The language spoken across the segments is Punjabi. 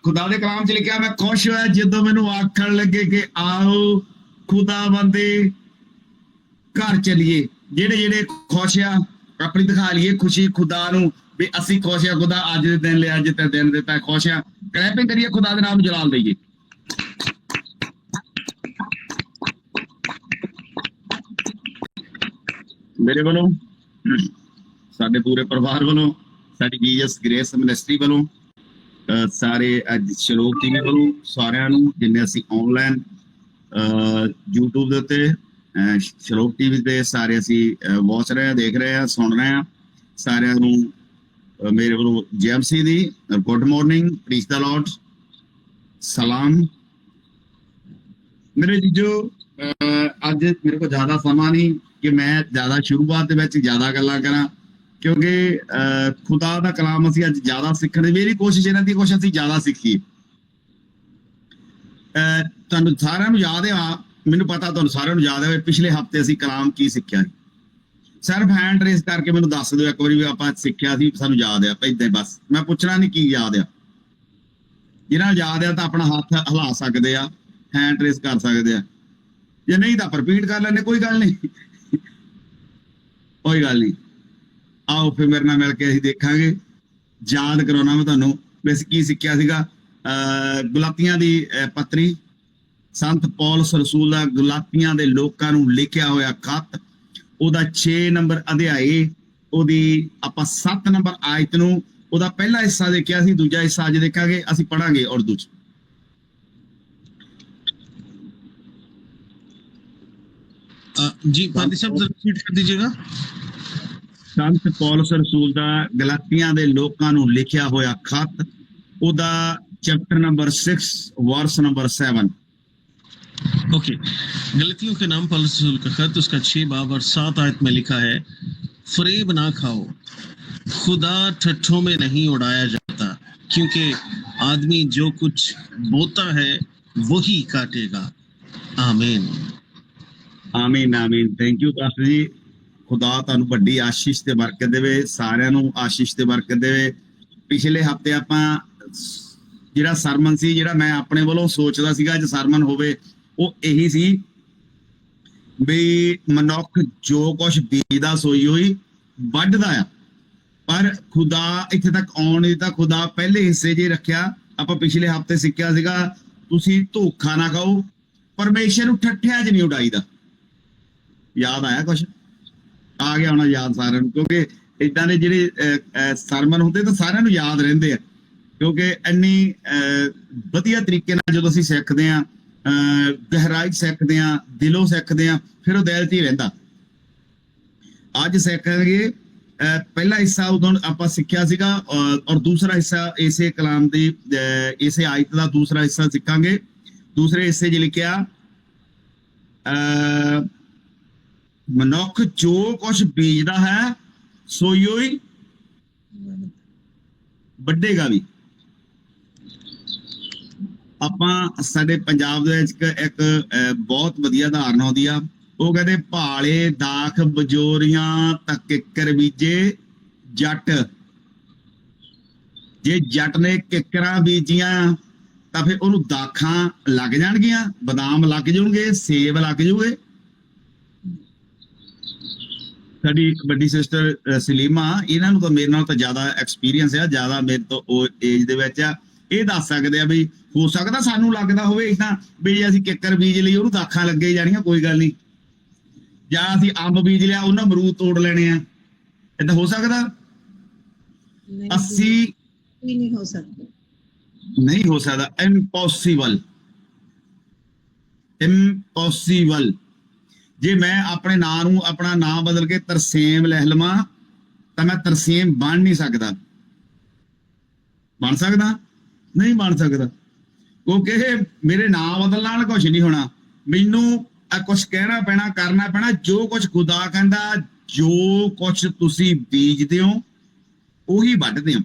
खुदा दे कलाम च लिखा, मैं खुश होया जदों मैनू आखण लगे कि आओ खुदा बंदे घर चलीए। जेड़े जेड़े खुश आ अपनी दिखा लीए खुशी खुदा नू भी असी खुश आ, खुदा अज दे दिन लिया, अज ते दिन दिता, खुश आ, क्लैपिंग करिए, खुदा दे नाम नू जलाल दईए। मेरे वालों साडे पूरे परिवार वालों साडी जीसस ग्रेस मिनिस्ट्री वालों सारे अज शलोक टीवी वालों सारिਆਂ ਨੂੰ जिन्ने ਅਸੀਂ ऑनलाइन YouTube ਦੇ ਉੱਤੇ ਸ਼ਲੋਕ ਟੀਵੀ ਤੇ ਸਾਰੇ ਅਸੀਂ ਵਾਚ ਰਹੇ ਆ, ਦੇਖ ਰਹੇ ਆ, ਸੁਣ ਰਹੇ ਆ। ਸਾਰਿਆਂ ਨੂੰ ਮੇਰੇ ਵੱਲੋਂ ਜੀਐਮਸੀ ਦੀ ਗੁੱਡ ਮਾਰਨਿੰਗ, ਪ੍ਰੀਜ਼ ਦਾ ਲਾਰਡ, ਸਲਾਮ। ਮੇਰੇ ਜੀਜੋ ਅੱਜ ਮੇਰੇ ਕੋਲ ਜ਼ਿਆਦਾ ਸਮਾਂ ਨਹੀਂ ਕਿ ਮੈਂ ਜ਼ਿਆਦਾ ਸ਼ੁਰੂਆਤ ਦੇ ਵਿੱਚ ਜ਼ਿਆਦਾ ਗੱਲਾਂ ਕਰਾਂ, ਕਿਉਂਕਿ ਖੁਦਾ ਦਾ ਕਲਾਮ ਅਸੀਂ ਅੱਜ ਜ਼ਿਆਦਾ ਸਿੱਖਣ ਦੀ ਮੇਰੀ ਕੋਸ਼ਿਸ਼ ਇਹਨਾਂ ਦੀ ਕੋਸ਼ਿਸ਼ ਅਸੀਂ ਜ਼ਿਆਦਾ ਸਿੱਖੀਏ। ਤੁਹਾਨੂੰ ਸਾਰਿਆਂ ਨੂੰ ਯਾਦ ਆ, ਮੈਨੂੰ ਪਤਾ ਤੁਹਾਨੂੰ ਸਾਰਿਆਂ ਨੂੰ ਯਾਦ ਹੈ ਪਿਛਲੇ ਹਫ਼ਤੇ ਅਸੀਂ ਕਲਾਮ ਕੀ ਸਿੱਖਿਆ। ਸਿਰਫ ਹੈਂਡ ਰੇਸ ਕਰਕੇ ਮੈਨੂੰ ਦੱਸ ਦਿਓ ਇੱਕ ਵਾਰੀ ਵੀ ਆਪਾਂ ਸਿੱਖਿਆ ਸੀ, ਸਾਨੂੰ ਯਾਦ ਆ। ਏਦਾਂ ਹੀ ਬਸ ਮੈਂ ਪੁੱਛਣਾ ਨਹੀਂ ਕੀ ਯਾਦ ਆ। ਜਿਹਨਾਂ ਨੂੰ ਯਾਦ ਆ ਤਾਂ ਆਪਣਾ ਹੱਥ ਹਿਲਾ ਸਕਦੇ ਆ, ਹੈਂਡ ਰੇਸ ਕਰ ਸਕਦੇ ਆ, ਜੇ ਨਹੀਂ ਤਾਂ ਰਿਪੀਟ ਕਰ ਲੈਣੇ, ਕੋਈ ਗੱਲ ਨਹੀਂ, ਕੋਈ ਗੱਲ ਨਹੀਂ। ਆਓ ਫਿਰ ਮੇਰੇ ਨਾਲ ਮਿਲ ਕੇ ਅਸੀਂ ਦੇਖਾਂਗੇ। ਯਾਦ ਕਰਾਉਣਾ ਮੈਂ ਤੁਹਾਨੂੰ ਵੀ ਅਸੀਂ ਕੀ ਸਿੱਖਿਆ ਸੀਗਾ। ਗੁਲਾਤੀਆਂ ਦੀ ਪੱਤਰੀ, ਸੰਤ ਪੌਲਸ ਰਸੂਲ ਦਾ ਗੁਲਾਤੀਆਂ ਦੇ ਲੋਕਾਂ ਨੂੰ ਲਿਖਿਆ ਹੋਇਆ ਖੱਤ, ਉਹਦਾ 6 ਨੰਬਰ ਅਧਿਆਏ, ਉਹਦੀ ਆਪਾਂ 7 ਨੰਬਰ ਆਇਤ ਨੂੰ, ਉਹਦਾ ਪਹਿਲਾ ਹਿੱਸਾ ਦੇਖਿਆ ਸੀ, ਦੂਜਾ ਹਿੱਸਾ ਅੱਜ ਦੇਖਾਂਗੇ, ਅਸੀਂ ਪੜਾਂਗੇ ਉਰਦੂ ਚ। जी पादी साहब जरा रिपीट कर दीजिएगा। संत पौलस रसूल दा गलातियां दे लोकां नू लिखिया होया खत, ओदा chapter number 6 verse number 7। Okay, गलतियों के नाम पौलुस रसूल का खत, उसका 6 बाब और 7 आयत में लिखा है, फरेब ना खाओ, खुदा ठट्ठों में नहीं उड़ाया जाता, क्योंकि आदमी जो कुछ बोता है वही काटेगा। आमीन आमीन आमीन। थैंक यू पास्टर जी, खुदा ਤੁਹਾਨੂੰ ਵੱਡੀ ਆਸ਼ੀਸ਼ ਤੇ ਬਰਕਤ ਦੇਵੇ, ਸਾਰਿਆਂ ਨੂੰ ਆਸ਼ੀਸ਼ ਤੇ ਬਰਕਤ ਦੇਵੇ। ਪਿਛਲੇ ਹਫਤੇ ਆਪਾਂ ਜਿਹੜਾ ਸਰਮਨ ਸੀ, ਜਿਹੜਾ ਮੈਂ ਆਪਣੇ ਵੱਲੋਂ ਸੋਚਦਾ ਸੀਗਾ ਅੱਜ ਸਰਮਨ ਹੋਵੇ, ਉਹ ਇਹੀ ਸੀ ਵੀ ਮਨੁੱਖ ਜੋ ਕੁਛ ਬੀਜਦਾ ਸੋਈ ਹੋਈ ਵੱਢਦਾ ਆ, ਪਰ ਖੁਦਾ ਇੱਥੇ ਤੱਕ ਆਉਣ ਨਹੀਂ ਦਿੱਤਾ। ਖੁਦਾ ਪਹਿਲੇ ਹਿੱਸੇ 'ਚ ਰੱਖਿਆ। ਆਪਾਂ ਪਿਛਲੇ ਹਫਤੇ ਸਿੱਖਿਆ ਸੀਗਾ, ਤੁਸੀਂ ਧੋਖਾ ਨਾ ਖਾਓ, ਪਰਮੇਸ਼ਰ ਨੂੰ ਠੱਠਿਆਂ 'ਚ ਨਹੀਂ ਉਡਾਈਦਾ। ਯਾਦ ਆਇਆ ਕੁਛ? ਆ ਗਿਆ ਹੋਣਾ ਯਾਦ ਸਾਰਿਆਂ ਨੂੰ, ਕਿਉਂਕਿ ਏਦਾਂ ਦੇ ਜਿਹੜੇ ਸਰਮਨ ਹੁੰਦੇ ਤਾਂ ਸਾਰਿਆਂ ਨੂੰ ਯਾਦ ਰਹਿੰਦੇ ਆ, ਕਿਉਂਕਿ ਇੰਨੀ ਵਧੀਆ ਤਰੀਕੇ ਨਾਲ ਜਦੋਂ ਅਸੀਂ ਸਿੱਖਦੇ ਹਾਂ, ਗਹਿਰਾਈ ਸਿੱਖਦੇ ਹਾਂ, ਦਿਲੋਂ ਸਿੱਖਦੇ ਹਾਂ, ਫਿਰ ਉਹ ਦਿਲ 'ਚ ਹੀ ਰਹਿੰਦਾ। ਅੱਜ ਸਿੱਖਾਂਗੇ ਪਹਿਲਾ ਹਿੱਸਾ ਉਦੋਂ ਆਪਾਂ ਸਿੱਖਿਆ ਸੀਗਾ, ਔਰ ਦੂਸਰਾ ਹਿੱਸਾ ਇਸੇ ਕਲਾਮ ਦੀ ਇਸੇ ਆਇਤ ਦਾ ਦੂਸਰਾ ਹਿੱਸਾ ਸਿੱਖਾਂਗੇ। ਦੂਸਰੇ ਹਿੱਸੇ 'ਚ ਲਿਖਿਆ, ਮਨੁੱਖ ਜੋ ਕੁਛ ਬੀਜਦਾ ਹੈ ਸੋਈ ਹੋਈ ਵੱਢੇਗਾ ਵੀ। ਆਪਾਂ ਸਾਡੇ ਪੰਜਾਬ ਦੇ ਵਿੱਚ ਇੱਕ ਬਹੁਤ ਵਧੀਆ ਉਦਾਹਰਨ ਆਉਂਦੀ ਆ, ਉਹ ਕਹਿੰਦੇ ਭਾਲੇ ਦਾਖ ਬਜੋਰੀਆਂ ਤਾਂ ਕਿੱਕਰ ਬੀਜੇ ਜੱਟ। ਜੇ ਜੱਟ ਨੇ ਕਿੱਕਰਾਂ ਬੀਜੀਆਂ ਤਾਂ ਫਿਰ ਉਹਨੂੰ ਦਾਖਾਂ ਲੱਗ ਜਾਣਗੀਆਂ, ਬਦਾਮ ਲੱਗ ਜਾਣਗੇ, ਸੇਬ ਲੱਗ ਜੂਗੇ। ਸਾਡੀ ਵੱਡੀ ਸਿਸਟਰ ਸਲੀਮਾ, ਇਹਨਾਂ ਨੂੰ ਤਾਂ ਮੇਰੇ ਨਾਲ ਤਾਂ ਜ਼ਿਆਦਾ ਐਕਸਪੀਰੀਅੰਸ ਆ, ਜ਼ਿਆਦਾ ਮੇਰੇ ਤੋਂ ਉਹ ਏਜ ਦੇ ਵਿੱਚ ਆ, ਇਹ ਦੱਸ ਸਕਦੇ ਆ ਵੀ ਹੋ ਸਕਦਾ ਸਾਨੂੰ ਲੱਗਦਾ ਹੋਵੇ ਏਦਾਂ ਵੀ ਜੇ ਅਸੀਂ ਕਿੱਕਰ ਬੀਜ ਲਈ ਉਹਨੂੰ ਦਾਖਾਂ ਲੱਗੇ ਜਾਣੀਆਂ, ਕੋਈ ਗੱਲ ਨਹੀਂ, ਜਾਂ ਅਸੀਂ ਅੰਬ ਬੀਜ ਲਿਆ ਉਹਨਾਂ ਅਮਰੂਦ ਤੋੜ ਲੈਣੇ ਆ, ਏਦਾਂ ਹੋ ਸਕਦਾ? ਅਸੀਂ ਨਹੀਂ ਹੋ ਸਕਦਾ, ਨਹੀਂ ਹੋ ਸਕਦਾ, ਇੰਪੋਸੀਬਲ, ਇੰਪੋਸੀਬਲ। ਜੇ ਮੈਂ ਆਪਣੇ ਨਾਂ ਨੂੰ ਆਪਣਾ ਨਾਂ ਬਦਲ ਕੇ ਤਰਸੇਮ ਲਿਖ ਲਵਾਂ ਤਾਂ ਮੈਂ ਤਰਸੇਮ ਬਣ ਨਹੀਂ ਸਕਦਾ। ਬਣ ਸਕਦਾ? ਨਹੀਂ ਬਣ ਸਕਦਾ, ਕਿਉਂਕਿ ਮੇਰੇ ਨਾਂ ਬਦਲਣ ਨਾਲ ਕੁਛ ਨਹੀਂ ਹੋਣਾ, ਮੈਨੂੰ ਕੁਛ ਕਹਿਣਾ ਪੈਣਾ, ਕਰਨਾ ਪੈਣਾ। ਜੋ ਕੁਛ ਖੁਦਾ ਕਹਿੰਦਾ, ਜੋ ਕੁਛ ਤੁਸੀਂ ਬੀਜਦੇ ਹੋ ਉਹੀ ਵੱਢਦੇ ਹੋ।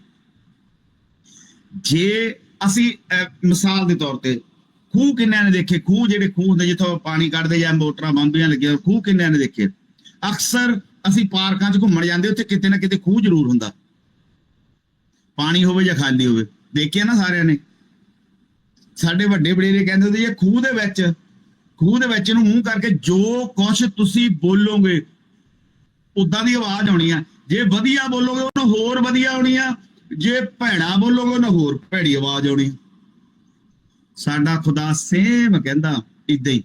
ਜੇ ਅਸੀਂ ਮਿਸਾਲ ਦੇ ਤੌਰ ਤੇ ਖੂਹ ਕਿੰਨਿਆਂ ਨੇ ਦੇਖੇ? ਖੂਹ ਜਿਹੜੇ ਖੂਹ ਹੁੰਦੇ ਜਿੱਥੋਂ ਪਾਣੀ ਕੱਢਦੇ ਜਾਂ ਮੋਟਰਾਂ ਬੰਬੀਆਂ ਲੱਗੀਆਂ, ਖੂਹ ਕਿੰਨਿਆਂ ਨੇ ਦੇਖੇ? ਅਕਸਰ ਅਸੀਂ ਪਾਰਕਾਂ 'ਚ ਘੁੰਮਣ ਜਾਂਦੇ, ਉੱਥੇ ਕਿਤੇ ਨਾ ਕਿਤੇ ਖੂਹ ਜ਼ਰੂਰ ਹੁੰਦਾ, ਪਾਣੀ ਹੋਵੇ ਜਾਂ ਖਾਲੀ ਹੋਵੇ, ਦੇਖਿਆ ਨਾ ਸਾਰਿਆਂ ਨੇ। ਸਾਡੇ ਵੱਡੇ ਵਡੇਰੇ ਕਹਿੰਦੇ ਹੁੰਦੇ ਜੇ ਖੂਹ ਦੇ ਵਿੱਚ ਨੂੰ ਮੂੰਹ ਕਰਕੇ ਜੋ ਕੁਛ ਤੁਸੀਂ ਬੋਲੋਗੇ ਉਦਾਂ ਦੀ ਆਵਾਜ਼ ਆਉਣੀ ਆ। ਜੇ ਵਧੀਆ ਬੋਲੋਗੇ ਉਹਨੂੰ ਹੋਰ ਵਧੀਆ ਆਉਣੀ ਆ, ਜੇ ਭੈੜਾ ਬੋਲੋਗੇ ਉਹਨੂੰ ਹੋਰ ਭੈੜੀ ਆਵਾਜ਼ ਆਉਣੀ। ਸਾਡਾ ਖੁਦਾ ਸੇਮ ਕਹਿੰਦਾ ਇਦਾਂ ਹੀ,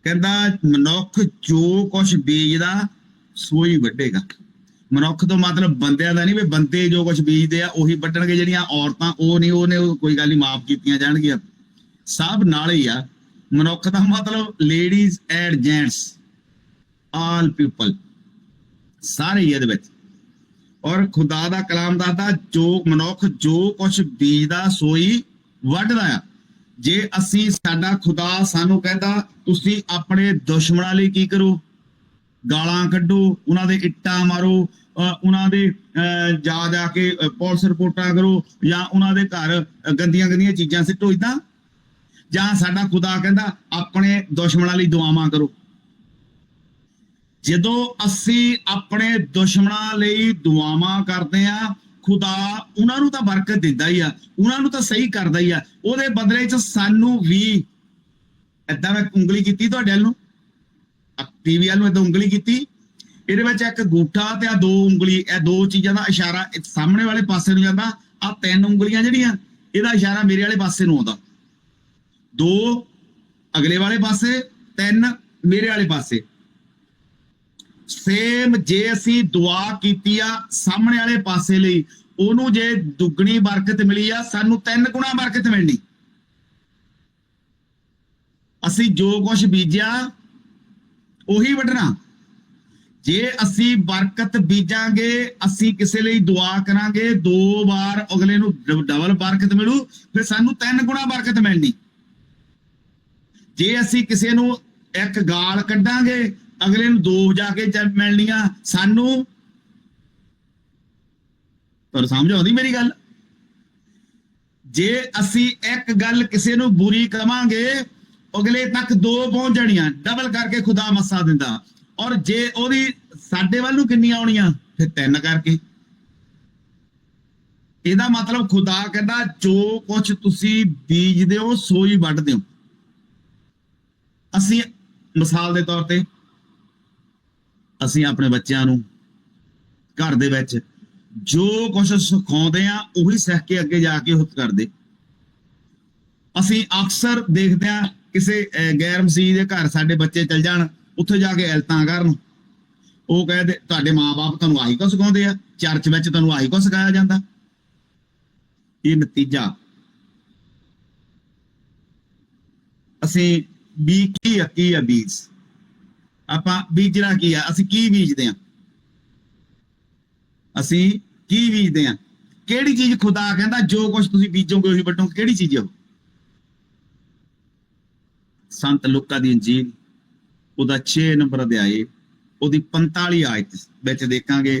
ਕਹਿੰਦਾ ਮਨੁੱਖ ਜੋ ਕੁਛ ਬੀਜਦਾ ਸੋਈ ਵੱਢੇਗਾ। ਮਨੁੱਖ ਤੋਂ ਮਤਲਬ ਬੰਦਿਆਂ ਦਾ ਨਹੀਂ, ਵੀ ਬੰਦੇ ਜੋ ਕੁਛ ਬੀਜਦੇ ਆ ਉਹੀ ਵੱਢਣਗੇ। ਜਿਹੜੀਆਂ ਔਰਤਾਂ ਉਹ ਨਹੀਂ, ਉਹਨੇ ਕੋਈ ਗੱਲ ਨਹੀਂ ਮਾਫ ਕੀਤੀਆਂ ਜਾਣਗੀਆਂ, ਸਭ ਨਾਲ ਹੀ ਆ। ਮਨੁੱਖ ਦਾ ਮਤਲਬ ladies and gents, all people, ਸਾਰੇ ਹੀ ਇਹਦੇ ਵਿੱਚ। ਔਰ ਖੁਦਾ ਦਾ ਕਲਾਮ ਦੱਸਦਾ ਜੋ ਮਨੁੱਖ ਜੋ ਕੁਛ ਬੀਜਦਾ ਸੋਈ ਵੱਢਦਾ ਆ। ਜੇ ਅਸੀਂ, ਸਾਡਾ ਖੁਦਾ ਸਾਨੂੰ ਕਹਿੰਦਾ ਤੁਸੀਂ ਆਪਣੇ ਦੁਸ਼ਮਣਾਂ ਲਈ ਕੀ ਕਰੋ, ਗਾਲਾਂ ਕੱਢੋ, ਉਹਨਾਂ ਦੇ ਇੱਟਾਂ ਮਾਰੋ, ਉਹਨਾਂ ਦੇ ਜਾ ਕੇ ਪੁਲਿਸ ਰਿਪੋਰਟਾਂ ਕਰੋ, ਜਾਂ ਉਹਨਾਂ ਦੇ ਘਰ ਗੰਦੀਆਂ ਚੀਜ਼ਾਂ ਸਿੱਟੋ, ਏਦਾਂ। ਜਾਂ ਸਾਡਾ ਖੁਦਾ ਕਹਿੰਦਾ ਆਪਣੇ ਦੁਸ਼ਮਣਾਂ ਲਈ ਦੁਆਵਾਂ ਕਰੋ। ਜਦੋਂ ਅਸੀਂ ਆਪਣੇ ਦੁਸ਼ਮਣਾਂ ਲਈ ਦੁਆਵਾਂ ਕਰਦੇ ਆ, ਖੁਦਾ ਉਹਨਾਂ ਨੂੰ ਤਾਂ ਬਰਕਤ ਦਿੰਦਾ ਹੀ ਆ, ਉਹਨਾਂ ਨੂੰ ਤਾਂ ਸਹੀ ਕਰਦਾ ਹੀ ਆ। ਉਹਦੇ ਬਦਲੇ ਚ ਸਾਨੂੰ ਵੀ ਏਦਾਂ, ਮੈਂ ਉਂਗਲੀ ਕੀਤੀ ਤੁਹਾਡੇ ਵੱਲ ਨੂੰ, ਟੀਵੀ ਵੱਲ ਨੂੰ ਏਦਾਂ ਉਂਗਲੀ ਕੀਤੀ, ਇਹਦੇ ਵਿੱਚ ਇੱਕ ਅੰਗੂਠਾ ਤੇ ਆ ਦੋ ਉਂਗਲੀ, ਇਹ ਦੋ ਚੀਜ਼ਾਂ ਦਾ ਇਸ਼ਾਰਾ ਸਾਹਮਣੇ ਵਾਲੇ ਪਾਸੇ ਨੂੰ ਜਾਂਦਾ। ਆ ਤਿੰਨ ਉਂਗਲੀਆਂ ਜਿਹੜੀਆਂ, ਇਹਦਾ ਇਸ਼ਾਰਾ ਮੇਰੇ ਵਾਲੇ ਪਾਸੇ ਨੂੰ ਆਉਂਦਾ, ਦੋ ਅਗਲੇ ਵਾਲੇ ਪਾਸੇ, ਤਿੰਨ ਮੇਰੇ ਵਾਲੇ ਪਾਸੇ। ਸੇਮ ਜੇ ਅਸੀਂ ਦੁਆ ਕੀਤੀ ਆ ਸਾਹਮਣੇ ਵਾਲੇ ਪਾਸੇ ਲਈ, ਉਹਨੂੰ ਜੇ ਦੁੱਗਣੀ ਬਰਕਤ ਮਿਲੀ ਆ, ਸਾਨੂੰ 3 ਗੁਣਾ ਬਰਕਤ ਮਿਲਣੀ। ਅਸੀਂ ਜੋ ਕੁਝ ਬੀਜਿਆ ਉਹੀ ਵੱਢਣਾ। ਜੇ ਅਸੀਂ ਬਰਕਤ ਬੀਜਾਂਗੇ, ਅਸੀਂ ਕਿਸੇ ਲਈ ਦੁਆ ਕਰਾਂਗੇ, 2 ਵਾਰ ਅਗਲੇ ਨੂੰ ਡਬਲ ਬਰਕਤ ਮਿਲੂ, ਫਿਰ ਸਾਨੂੰ 3 ਗੁਣਾ ਬਰਕਤ ਮਿਲਣੀ। ਜੇ ਅਸੀਂ ਕਿਸੇ ਨੂੰ ਇੱਕ ਗਾਲ ਕੱਢਾਂਗੇ, ਅਗਲੇ ਨੂੰ 2 ਜਾ ਕੇ ਮਿਲਣੀਆਂ ਸਾਨੂੰ। ਤੁਹਾਨੂੰ ਸਮਝ ਆਉਂਦੀ ਮੇਰੀ ਗੱਲ? ਜੇ ਅਸੀਂ ਇੱਕ ਗੱਲ ਕਿਸੇ ਨੂੰ ਬੁਰੀ ਕਵਾਂਗੇ, ਅਗਲੇ ਤੱਕ 2 ਪਹੁੰਚ ਜਾਣੀਆਂ, ਡਬਲ ਕਰਕੇ ਖੁਦਾ ਮੱਸਾ ਦਿੰਦਾ। ਔਰ ਜੇ ਉਹਦੀ ਸਾਡੇ ਵੱਲ ਨੂੰ ਕਿੰਨੀਆਂ ਆਉਣੀਆਂ, ਫਿਰ 3 ਕਰਕੇ। ਇਹਦਾ ਮਤਲਬ ਖੁਦਾ ਕਹਿੰਦਾ ਜੋ ਕੁਛ ਤੁਸੀਂ ਬੀਜਦੇ ਹੋ ਸੋਈ ਵੱਢਦੇ ਹੋ। ਅਸੀਂ ਮਿਸਾਲ ਦੇ ਤੌਰ ਤੇ, ਅਸੀਂ ਆਪਣੇ ਬੱਚਿਆਂ ਨੂੰ ਘਰ ਦੇ ਵਿੱਚ ਜੋ ਕੁਛ ਸਿਖਾਉਂਦੇ ਆ ਉਹੀ ਸਿੱਖ ਕੇ ਅੱਗੇ ਜਾ ਕੇ ਉਹ ਕਰਦੇ। ਅਸੀਂ ਅਕਸਰ ਦੇਖਦੇ ਆ ਕਿਸੇ ਗੈਰ ਮਸੀਹ ਦੇ ਘਰ ਸਾਡੇ ਬੱਚੇ ਚਲ ਜਾਣ, ਉੱਥੇ ਜਾ ਕੇ ਇਲਤਾਂ ਕਰਨ। ਉਹ ਕਹਿੰਦੇ ਤੁਹਾਡੇ ਮਾਂ-ਬਾਪ ਤੁਹਾਨੂੰ ਆਹੀ ਕੁਛ ਸਿਖਾਉਂਦੇ ਆ, ਚਰਚ ਵਿੱਚ ਤੁਹਾਨੂੰ ਆਹੀ ਕੁਛ ਸਿਖਾਇਆ ਜਾਂਦਾ। ਇਹ ਨਤੀਜਾ ਅਸੀਂ ਕੀ ਆ ਬੀਜ, ਆਪਾਂ ਬੀਜਣਾ ਕੀ ਆ, ਅਸੀਂ ਕੀ ਬੀਜਦੇ ਆ, ਅਸੀਂ ਕੀ ਬੀਜਦੇ ਆ। ਕਿਹੜੀ ਚੀਜ਼ ਖੁਦਾ ਕਹਿੰਦਾ ਜੋ ਕੁਛ ਤੁਸੀਂ ਬੀਜੋਗੇ ਉਹੀ ਵੱਢੋਗੇ, ਕਿਹੜੀ ਚੀਜ਼ ਆ ਉਹ? ਸੰਤ ਲੂਕਾ ਦੀ ਇੰਜੀਲ ਉਹਦਾ 6 ਨੰਬਰ ਅਧਿਆਏ ਉਹਦੀ 45 ਆਇਤ ਵਿੱਚ ਦੇਖਾਂਗੇ।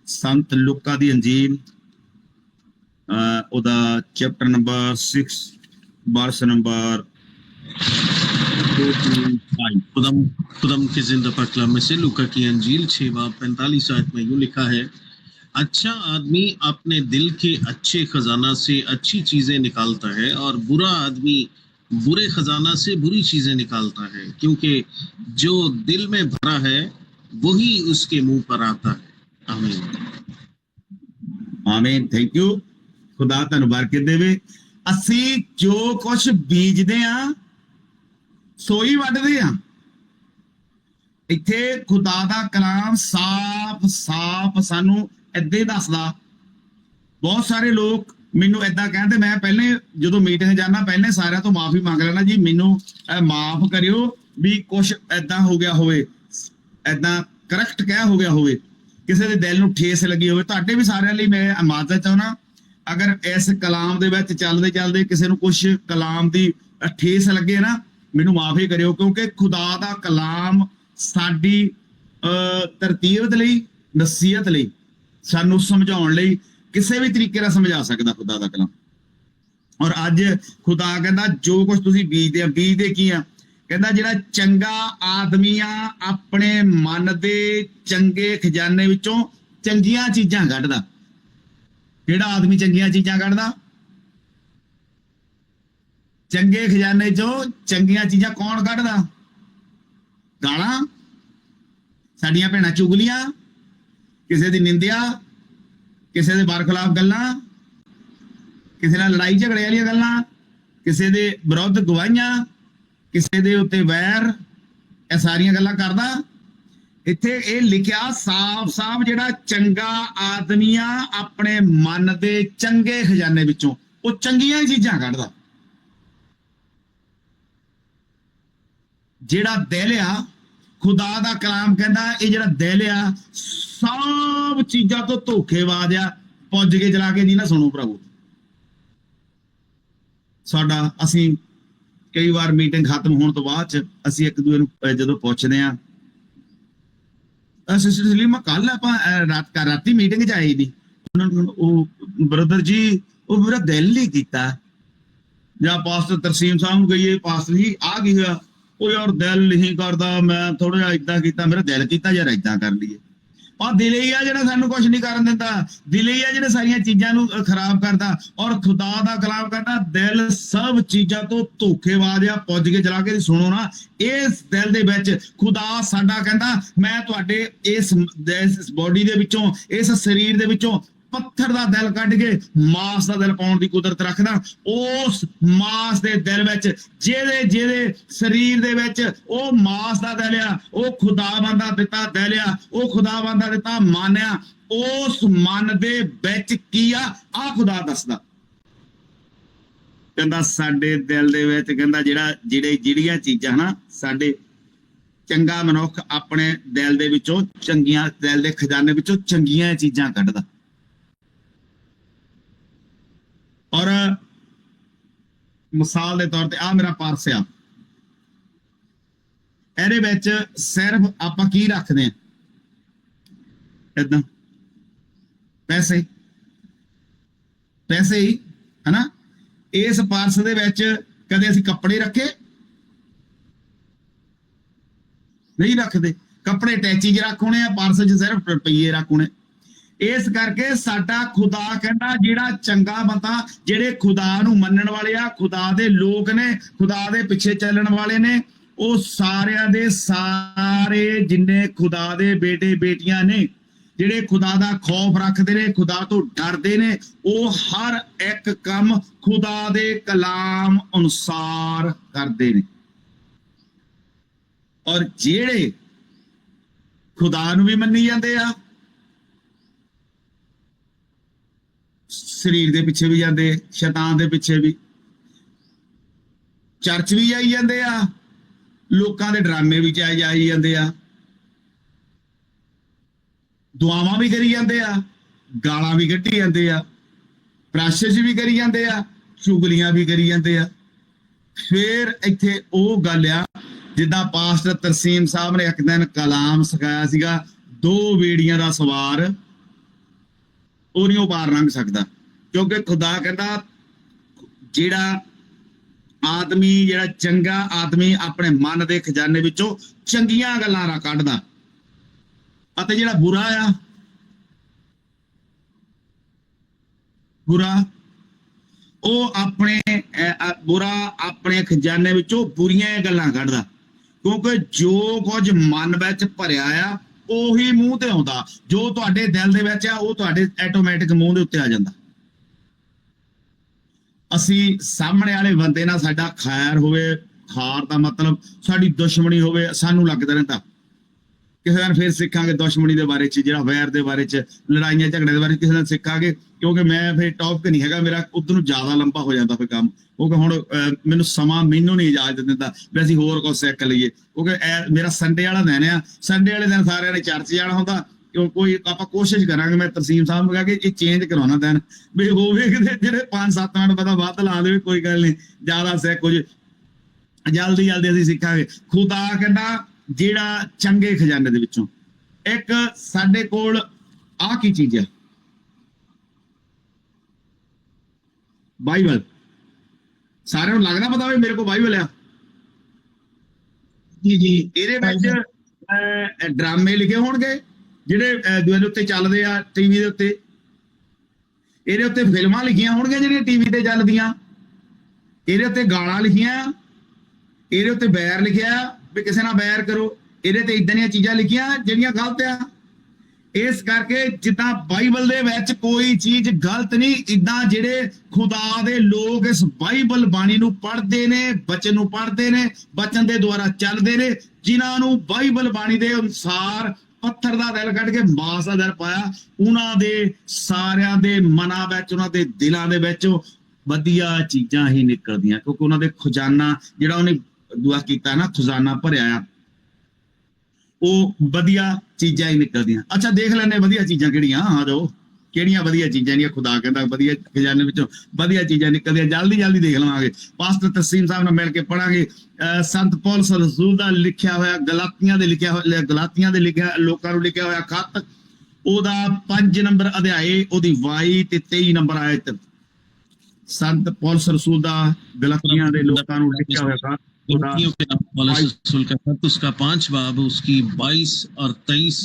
ਸੰਤ ਲੂਕਾ ਦੀ ਇੰਜੀਲ ਉਹਦਾ ਚੈਪਟਰ ਨੰਬਰ 6 वर्स नंबर 45। खुदम के जिंदा पाक कलाम में से लूका की अंजील 6 बाब 45 आयत में यूं लिखा है, अच्छा आदमी अपने दिल के अच्छे खजाना से अच्छी चीजें निकालता है और बुरा आदमी बुरे खजाना से बुरी चीजें निकालता है, क्योंकि जो दिल में भरा है वही उसके मुंह पर आता है। आमीन आमीन। Thank you. खुदा ਤੁਹਾਨੂੰ ਬਰਕਤ ਦੇਵੇ। ਅਸੀਂ ਜੋ ਕੁਝ ਬੀਜਦੇ ਆ ਸੋਈ ਵੱਢਦੇ ਆ। ਇੱਥੇ ਖੁਦਾ ਦਾ ਕਲਾਮ ਸਾਫ਼ ਸਾਨੂੰ ਏਦਾਂ ਦੱਸਦਾ। ਬਹੁਤ ਸਾਰੇ ਲੋਕ ਮੈਨੂੰ ਏਦਾਂ ਕਹਿੰਦੇ, ਮੈਂ ਪਹਿਲੇ ਜਦੋਂ ਮੀਟਿੰਗ ਜਾਣਾ ਪਹਿਲੇ ਸਾਰਿਆਂ ਤੋਂ ਮਾਫੀ ਮੰਗ ਲੈਣਾ, ਜੀ ਮੈਨੂੰ ਮਾਫ ਕਰਿਓ ਵੀ ਕੁਝ ਏਦਾਂ ਹੋ ਗਿਆ ਹੋਵੇ, ਏਦਾਂ ਕਰੈਕਟ ਕਹਿ ਹੋ ਗਿਆ ਹੋਵੇ, ਕਿਸੇ ਦੇ ਦਿਲ ਨੂੰ ਠੇਸ ਲੱਗੀ ਹੋਵੇ। ਤੁਹਾਡੇ ਵੀ ਸਾਰਿਆਂ ਲਈ ਮੈਂ ਇਮਾਜ਼ਤ ਚਾਹੁੰਦਾ, ਅਗਰ ਇਸ ਕਲਾਮ ਦੇ ਵਿੱਚ ਚੱਲਦੇ ਚੱਲਦੇ ਕਿਸੇ ਨੂੰ ਕੁਝ ਕਲਾਮ ਦੀ ਠੇਸ ਲੱਗੇ ਨਾ, ਮੈਨੂੰ ਮਾਫੀ ਕਰਿਓ, ਕਿਉਂਕਿ ਖੁਦਾ ਦਾ ਕਲਾਮ ਸਾਡੀ ਤਰਤੀਬ ਲਈ, ਨਸੀਹਤ ਲਈ, ਸਾਨੂੰ ਸਮਝਾਉਣ ਲਈ ਕਿਸੇ ਵੀ ਤਰੀਕੇ ਨਾਲ ਸਮਝਾ ਸਕਦਾ ਖੁਦਾ ਦਾ ਕਲਾਮ। ਔਰ ਅੱਜ ਖੁਦਾ ਕਹਿੰਦਾ ਜੋ ਕੁਝ ਤੁਸੀਂ ਬੀਜਦੇ ਕੀ ਆ? ਕਹਿੰਦਾ ਜਿਹੜਾ ਚੰਗਾ ਆਦਮੀ ਆ ਆਪਣੇ ਮਨ ਦੇ ਚੰਗੇ ਖਜ਼ਾਨੇ ਵਿੱਚੋਂ ਚੰਗੀਆਂ ਚੀਜ਼ਾਂ ਕੱਢਦਾ। ਕਿਹੜਾ ਆਦਮੀ ਚੰਗੀਆਂ ਚੀਜ਼ਾਂ ਕੱਢਦਾ? ਚੰਗੇ ਖਜ਼ਾਨੇ ਚੋਂ ਚੰਗੀਆਂ ਚੀਜ਼ਾਂ ਕੌਣ ਕੱਢਦਾ? ਗਾਲਾਂ, ਸਾਡੀਆਂ ਭੈਣਾਂ ਚੁਗਲੀਆਂ, ਕਿਸੇ ਦੀ ਨਿੰਦਿਆ, ਕਿਸੇ ਦੇ ਬਰਖਲਾਫ ਗੱਲਾਂ, ਕਿਸੇ ਨਾਲ ਲੜਾਈ ਝਗੜੇ ਵਾਲੀਆਂ ਗੱਲਾਂ, ਕਿਸੇ ਦੇ ਵਿਰੁੱਧ ਗਵਾਹੀਆਂ, ਕਿਸੇ ਦੇ ਉੱਤੇ ਵੈਰ, ਇਹ ਸਾਰੀਆਂ ਗੱਲਾਂ ਕਰਦਾ। ਇੱਥੇ ਇਹ ਲਿਖਿਆ ਸਾਫ਼-ਸਾਫ਼ ਜਿਹੜਾ ਚੰਗਾ ਆਦਮੀ ਆ ਆਪਣੇ ਮਨ ਦੇ ਚੰਗੇ ਖਜ਼ਾਨੇ ਵਿੱਚੋਂ ਉਹ ਚੰਗੀਆਂ ਚੀਜ਼ਾਂ ਕੱਢਦਾ। ਜਿਹੜਾ ਦਿਲ ਆ, ਖੁਦਾ ਦਾ ਕਲਾਮ ਕਹਿੰਦਾ ਇਹ ਜਿਹੜਾ ਦਿਲ ਆ ਸਭ ਚੀਜ਼ਾਂ ਤੋਂ ਧੋਖੇਬਾਜ਼ ਆ। ਪੁੱਜ ਕੇ ਚਲਾ ਕੇ ਨਹੀਂ ਨਾ ਸੁਣੋ ਪ੍ਰਭੂ ਸਾਡਾ। ਅਸੀਂ ਕਈ ਵਾਰ ਮੀਟਿੰਗ ਖਤਮ ਹੋਣ ਤੋਂ ਬਾਅਦ ਚ ਅਸੀਂ ਇੱਕ ਦੂਜੇ ਨੂੰ ਜਦੋਂ ਪੁੱਛਦੇ ਆ, ਸਿਸਟਰ ਸਲੀਮਾ ਕੱਲ ਆਪਾਂ ਰਾਤੀ ਮੀਟਿੰਗ ਚ ਆਏ ਨਹੀਂ, ਉਹਨਾਂ ਨੂੰ ਉਹ ਬ੍ਰਦਰ ਜੀ ਉਹ ਮੇਰਾ ਦਿਲ ਨਹੀਂ ਕੀਤਾ, ਜਾਂ ਪਾਸਟਰ ਤਰਸੀਮ ਸਾਹਿਬ ਨੂੰ ਕਹੀਏ ਪਾਸਟਰ ਜੀ ਆ ਕੀ ਹੋਇਆ, ਉਹ ਯਾਰ ਦਿਲ ਨਹੀਂ ਕਰਦਾ, ਮੈਂ ਥੋੜਾ ਜਿਹਾ ਏਦਾਂ ਕੀਤਾ, ਮੇਰਾ ਦਿਲ ਕੀਤਾ ਯਾਰ ਏਦਾਂ ਕਰ ਲਈਏ। ਆ ਦਿਲ ਹੀ ਆ ਜਿਹੜਾ ਸਾਨੂੰ ਕੁਝ ਨਹੀਂ ਕਰਨ ਦਿੰਦਾ, ਦਿਲ ਹੀ ਆ ਜਿਹੜੇ ਸਾਰੀਆਂ ਚੀਜ਼ਾਂ ਨੂੰ ਖਰਾਬ ਕਰਦਾ। ਔਰ ਖੁਦਾ ਦਾ ਕਲਾਮ ਕਹਿੰਦਾ ਦਿਲ ਸਭ ਚੀਜ਼ਾਂ ਤੋਂ ਧੋਖੇਬਾਜ਼ ਆ। ਪੁੱਜ ਕੇ ਚਲਾ ਕੇ ਸੁਣੋ ਨਾ, ਇਸ ਦਿਲ ਦੇ ਵਿੱਚ ਖੁਦਾ ਸਾਡਾ ਕਹਿੰਦਾ ਮੈਂ ਤੁਹਾਡੇ ਇਸ ਬੋਡੀ ਦੇ ਵਿੱਚੋਂ, ਇਸ ਸਰੀਰ ਦੇ ਵਿੱਚੋਂ ਪੱਥਰ ਦਾ ਦਿਲ ਕੱਢ ਕੇ ਮਾਸ ਦਾ ਦਿਲ ਪਾਉਣ ਦੀ ਕੁਦਰਤ ਰੱਖਦਾ। ਉਸ ਮਾਸ ਦੇ ਦਿਲ ਵਿੱਚ ਜਿਹਦੇ ਸਰੀਰ ਦੇ ਵਿੱਚ ਉਹ ਮਾਸ ਦਾ ਦਿਲ ਆ, ਉਹ ਖੁਦਾਵੰਦ ਦਾ ਦਿੱਤਾ ਦਿਲ ਆ, ਉਹ ਖੁਦਾਵੰਦ ਦਾ ਦਿੱਤਾ ਮਨ ਆ। ਉਸ ਮਨ ਦੇ ਵਿੱਚ ਕੀ ਆ ਆ ਖੁਦਾ ਦੱਸਦਾ। ਕਹਿੰਦਾ ਸਾਡੇ ਦਿਲ ਦੇ ਵਿੱਚ ਕਹਿੰਦਾ ਜਿਹੜੀਆਂ ਚੀਜ਼ਾਂ ਨਾ ਸਾਡੇ ਚੰਗਾ ਮਨੁੱਖ ਆਪਣੇ ਦਿਲ ਦੇ ਵਿੱਚੋਂ ਚੰਗੀਆਂ, ਦਿਲ ਦੇ ਖਜ਼ਾਨੇ ਵਿੱਚੋਂ ਚੰਗੀਆਂ ਚੀਜ਼ਾਂ ਕੱਢਦਾ। ਔਰ ਮਿਸਾਲ ਦੇ ਤੌਰ ਤੇ ਆ ਮੇਰਾ ਪਰਸ ਆ, ਇਹਦੇ ਵਿੱਚ ਸਿਰਫ ਆਪਾਂ ਕੀ ਰੱਖਦੇ ਆ, ਏਦਾਂ ਪੈਸੇ ਹੀ ਹਨਾ। ਇਸ ਪਰਸ ਦੇ ਵਿੱਚ ਕਦੇ ਅਸੀਂ ਕੱਪੜੇ ਰੱਖੇ ਨਹੀਂ ਰੱਖਦੇ, ਕੱਪੜੇ ਟੈਚੀ 'ਚ ਰੱਖ ਹੋਣੇ ਆ, ਪਰਸ 'ਚ ਸਿਰਫ ਰੁਪਈਏ ਰੱਖ ਹੋਣੇ। ਇਸ ਕਰਕੇ ਸਾਡਾ ਖੁਦਾ ਕਹਿੰਦਾ ਜਿਹੜਾ ਚੰਗਾ ਬੰਦਾ, ਜਿਹੜੇ ਖੁਦਾ ਨੂੰ ਮੰਨਣ ਵਾਲੇ ਆ, ਖੁਦਾ ਦੇ ਲੋਕ ਨੇ, ਖੁਦਾ ਦੇ ਪਿੱਛੇ ਚੱਲਣ ਵਾਲੇ ਨੇ, ਉਹ ਸਾਰਿਆਂ ਦੇ ਸਾਰੇ ਜਿੰਨੇ ਖੁਦਾ ਦੇ ਬੇਟੇ ਬੇਟੀਆਂ ਨੇ, ਜਿਹੜੇ ਖੁਦਾ ਦਾ ਖੌਫ ਰੱਖਦੇ ਨੇ, ਖੁਦਾ ਤੋਂ ਡਰਦੇ ਨੇ, ਉਹ ਹਰ ਇੱਕ ਕੰਮ ਖੁਦਾ ਦੇ ਕਲਾਮ ਅਨੁਸਾਰ ਕਰਦੇ ਨੇ। ਔਰ ਜਿਹੜੇ ਖੁਦਾ ਨੂੰ ਵੀ ਮੰਨੀ ਜਾਂਦੇ ਆ, ਸਰੀਰ ਦੇ ਪਿੱਛੇ ਵੀ ਜਾਂਦੇ, ਸ਼ੈਤਾਨ ਦੇ ਪਿੱਛੇ ਵੀ, ਚਰਚ ਵੀ ਜਾਈ ਜਾਂਦੇ ਆ, ਲੋਕਾਂ ਦੇ ਡਰਾਮੇ ਵੀ ਜਾਈ ਜਾਂਦੇ ਆ, ਦੁਆਵਾਂ ਵੀ ਕਰੀ ਜਾਂਦੇ ਆ, ਗਾਲਾਂ ਵੀ ਕੱਢੀ ਜਾਂਦੇ ਆ, ਪ੍ਰਾਸ਼ਿਸ਼ ਵੀ ਕਰੀ ਜਾਂਦੇ ਆ, ਚੁਗਲੀਆਂ ਵੀ ਕਰੀ ਜਾਂਦੇ ਆ। ਫਿਰ ਇੱਥੇ ਉਹ ਗੱਲ ਆ ਜਿੱਦਾਂ ਪਾਸਟਰ ਤਰਸੀਮ ਸਾਹਿਬ ਨੇ ਇੱਕ ਦਿਨ ਕਲਾਮ ਸਿਖਾਇਆ ਸੀਗਾ, 2 ਬੇੜੀਆਂ ਦਾ ਸਵਾਰ ਉਹ ਨਹੀਂ ਉਹ ਪਾਰ ਲੰਘ ਸਕਦਾ। ਕਿਉਂਕਿ ਖੁਦਾ ਕਹਿੰਦਾ ਜਿਹੜਾ ਆਦਮੀ, ਜਿਹੜਾ ਚੰਗਾ ਆਦਮੀ ਆਪਣੇ ਮਨ ਦੇ ਖਜ਼ਾਨੇ ਵਿੱਚੋਂ ਚੰਗੀਆਂ ਗੱਲਾਂ ਕੱਢਦਾ, ਅਤੇ ਜਿਹੜਾ ਬੁਰਾ ਉਹ ਆਪਣੇ ਖਜ਼ਾਨੇ ਵਿੱਚੋਂ ਬੁਰੀਆਂ ਗੱਲਾਂ ਕੱਢਦਾ। ਕਿਉਂਕਿ ਜੋ ਕੁਝ ਮਨ ਵਿੱਚ ਭਰਿਆ ਆ ਉਹੀ ਮੂੰਹ ਤੇ ਆਉਂਦਾ, ਜੋ ਤੁਹਾਡੇ ਦਿਲ ਦੇ ਵਿੱਚ ਆ ਉਹ ਤੁਹਾਡੇ ਆਟੋਮੈਟਿਕ ਮੂੰਹ ਦੇ ਉੱਤੇ ਆ ਜਾਂਦਾ। ਅਸੀਂ ਸਾਹਮਣੇ ਵਾਲੇ ਬੰਦੇ ਨਾਲ ਸਾਡਾ ਖੈਰ ਹੋਵੇ, ਖਾਰ ਦਾ ਮਤਲਬ ਸਾਡੀ ਦੁਸ਼ਮਣੀ ਹੋਵੇ, ਸਾਨੂੰ ਲੱਗਦਾ ਰਹਿੰਦਾ। ਕਿਸੇ ਦਿਨ ਫਿਰ ਸਿੱਖਾਂਗੇ ਦੁਸ਼ਮਣੀ ਦੇ ਬਾਰੇ ਚ, ਜਿਹੜਾ ਵੈਰ ਦੇ ਬਾਰੇ ਚ, ਲੜਾਈਆਂ ਝਗੜੇ ਦੇ ਬਾਰੇ ਕਿਸੇ ਦਿਨ ਸਿੱਖਾਂਗੇ। ਕਿਉਂਕਿ ਮੈਂ ਫਿਰ ਟੌਪਿਕ ਨਹੀਂ ਹੈਗਾ ਮੇਰਾ, ਉਧਰ ਨੂੰ ਜ਼ਿਆਦਾ ਲੰਬਾ ਹੋ ਜਾਂਦਾ ਫਿਰ ਕੰਮ। ਕਿਉਂਕਿ ਹੁਣ ਮੈਨੂੰ ਨਹੀਂ ਇਜਾਜ਼ਤ ਦਿੰਦਾ ਵੀ ਅਸੀਂ ਹੋਰ ਕੁਝ ਸਿੱਖ ਲਈਏ। ਕਿਉਂਕਿ ਮੇਰਾ ਸੰਡੇ ਵਾਲਾ ਦਿਨ ਆ, ਸੰਡੇ ਵਾਲੇ ਦਿਨ ਸਾਰਿਆਂ ਨੇ ਚਰਚ ਜਾਣਾ ਹੁੰਦਾ। ਕੋਈ ਆਪਾਂ ਕੋਸ਼ਿਸ਼ ਕਰਾਂਗੇ, ਮੈਂ ਤਰਸੀਮ ਸਾਹਿਬ ਨੂੰ ਕਿਹਾ ਕਿ ਇਹ ਚੇਂਜ ਕਰਾਉਣਾ ਦਿਨ ਵੀ ਹੋਵੇ ਕਿਤੇ ਜਿਹੜੇ 5-7 ਮਿੰਟ ਪਤਾ ਵੱਧ ਲਾ ਦੇਵੇ, ਕੋਈ ਗੱਲ ਨਹੀਂ, ਜ਼ਿਆਦਾ ਸਿੱਖ ਕੁਝ ਜਲਦੀ ਅਸੀਂ ਸਿੱਖਾਂਗੇ। ਖੁਦਾ ਕਹਿੰਦਾ ਜਿਹੜਾ ਚੰਗੇ ਖਜ਼ਾਨੇ ਦੇ ਵਿੱਚੋਂ ਇੱਕ ਸਾਡੇ ਕੋਲ ਆਹ ਕੀ ਚੀਜ਼ ਆ, ਬਾਈਬਲ। ਸਾਰਿਆਂ ਨੂੰ ਲੱਗਦਾ ਪਤਾ ਵੀ ਮੇਰੇ ਕੋਲ ਬਾਈਬਲ ਆ ਜੀ। ਇਹਦੇ ਵਿੱਚ ਡਰਾਮੇ ਲਿਖੇ ਹੋਣਗੇ ਜਿਹੜੇ ਦੂਏ ਦੇ ਉੱਤੇ ਚੱਲਦੇ ਆ ਟੀਵੀ ਦੇ ਉੱਤੇ, ਇਹਦੇ ਉੱਤੇ ਫਿਲਮਾਂ ਲਿਖੀਆਂ ਹੋਣਗੀਆਂ ਜਿਹੜੀਆਂ ਟੀਵੀ ਤੇ ਚੱਲਦੀਆਂ, ਇਹਦੇ ਉੱਤੇ ਗਾਲਾਂ ਲਿਖੀਆਂ, ਇਹਦੇ ਉੱਤੇ ਬੈਰ ਲਿਖਿਆ ਵੀ ਕਿਸੇ ਨਾਲ ਬੈਰ ਕਰੋ, ਇਹਦੇ ਤੇ ਇਦਾਂ ਦੀਆਂ ਚੀਜ਼ਾਂ ਲਿਖੀਆਂ ਜਿਹੜੀਆਂ ਗਲਤ ਆ। ਇਸ ਕਰਕੇ ਜਿੱਦਾਂ ਬਾਈਬਲ ਦੇ ਵਿੱਚ ਕੋਈ ਚੀਜ਼ ਗਲਤ ਨਹੀਂ, ਇਦਾਂ ਜਿਹੜੇ ਖੁਦਾ ਦੇ ਲੋਕ ਇਸ ਬਾਈਬਲ ਬਾਣੀ ਨੂੰ ਪੜ੍ਹਦੇ ਨੇ, ਬਚਨ ਨੂੰ ਪੜ੍ਹਦੇ ਨੇ, ਬਚਨ ਦੇ ਦੁਆਰਾ ਚੱਲਦੇ ਨੇ, ਜਿਨ੍ਹਾਂ ਨੂੰ ਬਾਈਬਲ ਬਾਣੀ ਦੇ ਅਨੁਸਾਰ ਪੱਥਰ ਦਾ ਦਿਲ ਕੱਢ ਕੇ ਮਾਸ ਦਾ ਦਿਲ ਪਾਇਆ, ਉਹਨਾਂ ਦੇ ਸਾਰਿਆਂ ਦੇ ਮਨਾਂ ਵਿੱਚ, ਉਹਨਾਂ ਦੇ ਦਿਲਾਂ ਦੇ ਵਿੱਚ ਵਧੀਆ ਚੀਜ਼ਾਂ ਹੀ ਨਿਕਲਦੀਆਂ, ਕਿਉਂਕਿ ਉਹਨਾਂ ਦੇ ਖਜ਼ਾਨਾ ਜਿਹੜਾ ਉਹਨੇ ਦੁਆ ਕੀਤਾ ਨਾ, ਖਜ਼ਾਨਾ ਭਰਿਆ ਆ, ਉਹ ਵਧੀਆ ਚੀਜ਼ਾਂ ਹੀ ਨਿਕਲਦੀਆਂ। ਅੱਛਾ ਦੇਖ ਲੈਣੇ ਵਧੀਆ ਚੀਜ਼ਾਂ ਕਿਹੜੀਆਂ, ਆ ਜਾਓ ਕਿਹੜੀਆਂ ਵਧੀਆ ਚੀਜ਼ਾਂ ਨੇ, ਖੁਦਾ ਕਹਿੰਦਾ ਵਧੀਆ ਖਜ਼ਾਨੇ ਵਿੱਚੋਂ ਵਧੀਆ ਚੀਜ਼ਾਂ ਨਿਕਲਦੀਆਂ, ਜਲਦੀ ਦੇਖ ਲਵਾਂਗੇ। ਪਾਸਟਰ ਤਸੀਮ ਸਾਹਿਬ ਨਾਲ ਮਿਲ ਕੇ ਪੜਾਂਗੇ ਸੰਤ ਪੌਲਸ ਰਸੂਲ ਦਾ ਲਿਖਿਆ ਹੋਇਆ, ਗਲਾਤੀਆਂ ਦੇ ਲਿਖਿਆ ਲੋਕਾਂ ਨੂੰ ਲਿਖਿਆ ਹੋਇਆ ਖੱਤ, ਉਹਦਾ 5 ਨੰਬਰ ਅਧਿਆਏ, ਉਹਦੀ 22 ਤੇ 23 ਨੰਬਰ ਆਇਤ। संत पौलुस रसूल दा गलातियां दे लोकां नूं लिखिया होया था, गलातियों के नाम पौलुस रसूल का खत, उसका 5 बाब, उसकी 22 और 23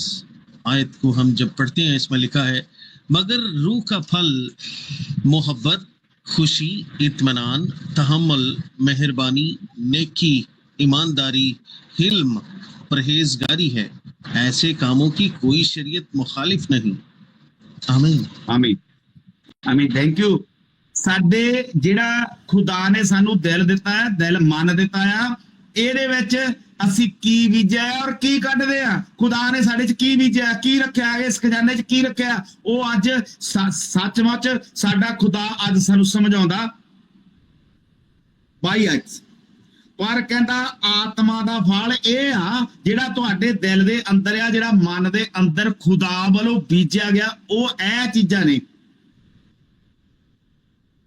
आयत को हम जब पढ़ते हैं, इसमें लिखा है, मगर रूह का फल मोहब्बत, खुशी, इत्मीनान, तहम्मुल, मेहरबानी, नेकी, ईमानदारी, हिल्म, परहेजगारी है। ऐसे कामों की कोई शरीयत मुखालिफ नहीं। आमीन आमीन आमीन। Thank you. ਸਾਡੇ ਜਿਹੜਾ ਖੁਦਾ ਨੇ ਸਾਨੂੰ ਦਿਲ ਦਿੱਤਾ ਹੈ, ਦਿਲ ਮਨ ਦਿੱਤਾ ਆ, ਇਹਦੇ ਵਿੱਚ ਅਸੀਂ ਕੀ ਬੀਜਿਆ ਔਰ ਕੀ ਕੱਢਦੇ ਆ, ਖੁਦਾ ਨੇ ਸਾਡੇ ਚ ਕੀ ਬੀਜਿਆ, ਕੀ ਰੱਖਿਆ, ਇਸ ਖਜ਼ਾਨੇ ਚ ਕੀ ਰੱਖਿਆ, ਉਹ ਅੱਜ ਸੱਚਮੁੱਚ ਸਾਡਾ ਖੁਦਾ ਅੱਜ ਸਾਨੂੰ ਸਮਝਾਉਂਦਾ। ਭਾਈ ਅੱਜ ਪਰ ਕਹਿੰਦਾ ਆਤਮਾ ਦਾ ਫਲ ਇਹ ਆ ਜਿਹੜਾ ਤੁਹਾਡੇ ਦਿਲ ਦੇ ਅੰਦਰ ਆ, ਜਿਹੜਾ ਮਨ ਦੇ ਅੰਦਰ ਖੁਦਾ ਵੱਲੋਂ ਬੀਜਿਆ ਗਿਆ, ਉਹ ਇਹ ਚੀਜ਼ਾਂ ਨੇ।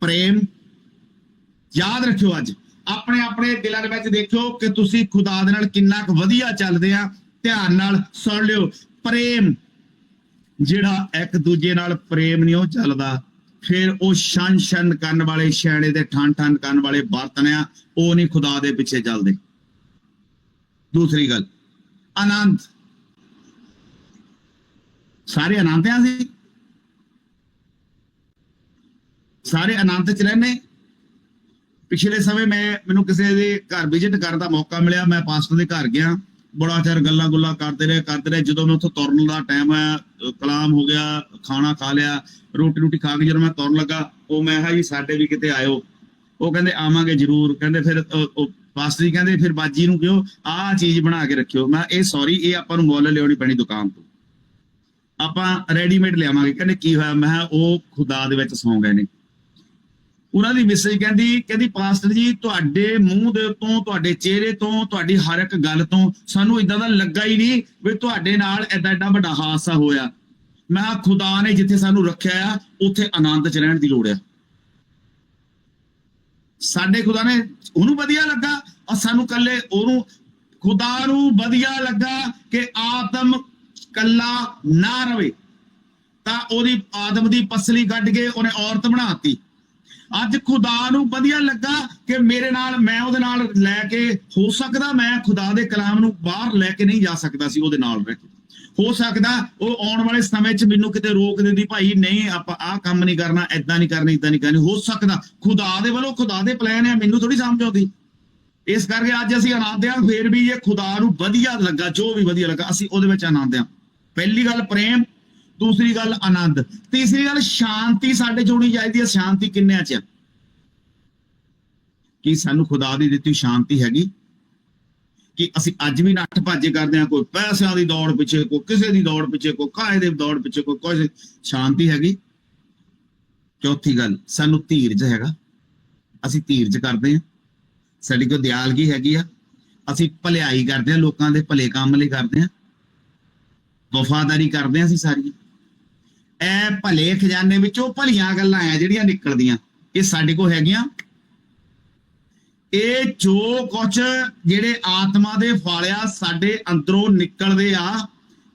ਪ੍ਰੇਮ, ਯਾਦ ਰੱਖਿਓ, ਅੱਜ ਆਪਣੇ ਆਪਣੇ ਦਿਲਾਂ ਦੇ ਵਿੱਚ ਦੇਖਿਓ ਕਿ ਤੁਸੀਂ ਖੁਦਾ ਦੇ ਨਾਲ ਕਿੰਨਾ ਕੁ ਵਧੀਆ ਚੱਲਦੇ ਆ। ਧਿਆਨ ਨਾਲ ਸੁਣ ਲਿਓ, ਪ੍ਰੇਮ ਜਿਹੜਾ ਇੱਕ ਦੂਜੇ ਨਾਲ ਪ੍ਰੇਮ ਨਹੀਂ ਉਹ ਚੱਲਦਾ, ਫਿਰ ਉਹ ਸ਼ਨ ਕਰਨ ਵਾਲੇ, ਛੈਣੇ ਦੇ ਠਨ ਕਰਨ ਵਾਲੇ ਬਰਤਨ ਆ, ਉਹ ਨਹੀਂ ਖੁਦਾ ਦੇ ਪਿੱਛੇ ਚੱਲਦੇ। ਦੂਸਰੀ ਗੱਲ, ਆਨੰਦ, ਸਾਰੇ ਆਨੰਦ ਆ, ਅਸੀਂ ਸਾਰੇ ਆਨੰਦ ਚ ਰਹਿੰਦੇ। ਪਿਛਲੇ ਸਮੇਂ ਮੈਨੂੰ ਕਿਸੇ ਦੇ ਘਰ ਵਿਜ਼ਿਟ ਕਰਨ ਦਾ ਮੌਕਾ ਮਿਲਿਆ, ਮੈਂ ਪਾਸਟਰ ਦੇ ਘਰ ਗਿਆ, ਬੜਾ ਚਿਰ ਗੱਲਾਂ ਗੁੱਲਾਂ ਕਰਦੇ ਰਹੇ। ਜਦੋਂ ਮੈਂ ਉੱਥੋਂ ਤੁਰਨ ਦਾ ਟਾਈਮ ਆਇਆ, ਕਲਾਮ ਹੋ ਗਿਆ, ਖਾਣਾ ਖਾ ਲਿਆ, ਰੋਟੀ ਖਾ ਕੇ ਜਦੋਂ ਮੈਂ ਤੁਰਨ ਲੱਗਾ, ਉਹ ਮੈਂ ਕਿਹਾ ਜੀ ਸਾਡੇ ਵੀ ਕਿਤੇ ਆਇਓ। ਉਹ ਕਹਿੰਦੇ ਆਵਾਂਗੇ ਜ਼ਰੂਰ। ਕਹਿੰਦੇ ਫਿਰ ਪਾਸਟਰ ਜੀ ਕਹਿੰਦੇ ਫਿਰ ਬਾਜੀ ਨੂੰ ਕਿਹੋ ਆਹ ਚੀਜ਼ ਬਣਾ ਕੇ ਰੱਖਿਓ। ਮੈਂ ਇਹ ਸੌਰੀ, ਇਹ ਆਪਾਂ ਨੂੰ ਮੁੱਲ ਲਿਆਉਣੀ ਪੈਣੀ ਦੁਕਾਨ ਤੋਂ, ਆਪਾਂ ਰੈਡੀਮੇਡ ਲਿਆਵਾਂਗੇ। ਕਹਿੰਦੇ ਕੀ ਹੋਇਆ? ਮੈਂ ਕਿਹਾ ਉਹ ਖੁਦਾ ਦੇ ਵਿੱਚ ਸੌਂ ਗਏ ਨੇ। ਉਹਨਾਂ ਦੀ ਮੈਸੇਜ ਕਹਿੰਦੀ ਪਾਸਟਰ ਜੀ ਤੁਹਾਡੇ ਮੂੰਹ ਦੇ ਉੱਤੋਂ, ਤੁਹਾਡੇ ਚਿਹਰੇ ਤੋਂ, ਤੁਹਾਡੀ ਹਰ ਇੱਕ ਗੱਲ ਤੋਂ ਸਾਨੂੰ ਇਦਾਂ ਦਾ ਲੱਗਾ ਹੀ ਨਹੀਂ ਵੀ ਤੁਹਾਡੇ ਨਾਲ ਐਡਾ ਵੱਡਾ ਹਾਦਸਾ ਹੋਇਆ। ਮੈਂ ਖੁਦਾ ਨੇ ਜਿੱਥੇ ਸਾਨੂੰ ਰੱਖਿਆ ਆ ਉੱਥੇ ਆਨੰਦ ਚ ਰਹਿਣ ਦੀ ਲੋੜ ਆ। ਸਾਡੇ ਖੁਦਾ ਨੇ ਉਹਨੂੰ ਵਧੀਆ ਲੱਗਾ ਔਰ ਸਾਨੂੰ ਕੱਲੇ ਉਹਨੂੰ, ਖੁਦਾ ਨੂੰ ਵਧੀਆ ਲੱਗਾ ਕਿ ਆਦਮ ਕੱਲਾ ਨਾ ਰਵੇ, ਤਾਂ ਉਹਦੀ ਆਦਮ ਦੀ ਪਸਲੀ ਕੱਢ ਕੇ ਉਹਨੇ ਔਰਤ ਬਣਾਤੀ। ਅੱਜ ਖੁਦਾ ਨੂੰ ਵਧੀਆ ਲੱਗਾ ਕਿ ਮੇਰੇ ਨਾਲ, ਮੈਂ ਉਹਦੇ ਨਾਲ ਲੈ ਕੇ, ਹੋ ਸਕਦਾ ਮੈਂ ਖੁਦਾ ਦੇ ਕਲਾਮ ਨੂੰ ਬਾਹਰ ਲੈ ਕੇ ਨਹੀਂ ਜਾ ਸਕਦਾ ਸੀ ਉਹਦੇ ਨਾਲ ਰਹਿ ਕੇ, ਹੋ ਸਕਦਾ ਉਹ ਆਉਣ ਵਾਲੇ ਸਮੇਂ 'ਚ ਮੈਨੂੰ ਕਿਤੇ ਰੋਕ ਦਿੰਦੀ, ਭਾਈ ਨਹੀਂ ਆਪਾਂ ਆਹ ਕੰਮ ਨਹੀਂ ਕਰਨਾ, ਏਦਾਂ ਨਹੀਂ ਕਰਨੀ, ਏਦਾਂ ਨਹੀਂ ਕਰਨੀ। ਹੋ ਸਕਦਾ ਖੁਦਾ ਦੇ ਵੱਲੋਂ, ਖੁਦਾ ਦੇ ਪਲਾਨ ਹੈ, ਮੈਨੂੰ ਥੋੜੀ ਸਮਝ ਆਉਂਦੀ। ਇਸ ਕਰਕੇ ਅੱਜ ਅਸੀਂ ਆਨੰਦ ਆ, ਫੇਰ ਵੀ ਇਹ ਖੁਦਾ ਨੂੰ ਵਧੀਆ ਲੱਗਾ, ਜੋ ਵੀ ਵਧੀਆ ਲੱਗਾ ਅਸੀਂ ਉਹਦੇ ਵਿੱਚ ਆਨੰਦ ਆ। ਪਹਿਲੀ ਗੱਲ ਪ੍ਰੇਮ, ਦੂਸਰੀ ਗੱਲ ਆਨੰਦ, ਤੀਸਰੀ ਗੱਲ ਸ਼ਾਂਤੀ ਸਾਡੇ 'ਚ ਹੋਣੀ ਚਾਹੀਦੀ ਹੈ। ਸ਼ਾਂਤੀ ਕਿੰਨਿਆਂ 'ਚ? ਕੀ ਸਾਨੂੰ ਖੁਦਾ ਦੀ ਦਿੱਤੀ ਸ਼ਾਂਤੀ ਹੈਗੀ? ਕਿ ਅਸੀਂ ਅੱਜ ਵੀ ਨੱਠ ਭੱਜ ਕਰਦੇ ਹਾਂ, ਕੋਈ ਪੈਸਿਆਂ ਦੀ ਦੌੜ ਪਿੱਛੇ, ਕੋਈ ਕਿਸੇ ਦੀ ਦੌੜ ਪਿੱਛੇ, ਕੋਈ ਕਾਹੇ ਦੀ ਦੌੜ ਪਿੱਛੇ, ਕੋਈ ਕੁਝ। ਸ਼ਾਂਤੀ ਹੈਗੀ? ਚੌਥੀ ਗੱਲ, ਸਾਨੂੰ ਧੀਰਜ ਹੈਗਾ, ਅਸੀਂ ਧੀਰਜ ਕਰਦੇ ਹਾਂ, ਸਾਡੀ ਕੋਲ ਦਿਆਲਗੀ ਹੈਗੀ ਆ, ਅਸੀਂ ਭਲਾਈ ਕਰਦੇ ਹਾਂ, ਲੋਕਾਂ ਦੇ ਭਲੇ ਕੰਮ ਲਈ ਕਰਦੇ ਹਾਂ, ਵਫਾਦਾਰੀ ਕਰਦੇ ਹਾਂ ਅਸੀਂ ਸਾਰੀਆਂ। ਇਹ ਭਲੇ ਖਜ਼ਾਨੇ ਵਿੱਚੋਂ ਭਲੀਆਂ ਗੱਲਾਂ ਆ ਜਿਹੜੀਆਂ ਨਿਕਲਦੀਆਂ, ਇਹ ਸਾਡੇ ਕੋਲ ਹੈਗੀਆਂ। ਇਹ ਜੋ ਕੁਛ ਜਿਹੜੇ ਆਤਮਾ ਦੇ ਫਾਲਿਆ ਸਾਡੇ ਅੰਦਰੋਂ ਨਿਕਲਦੇ ਆ,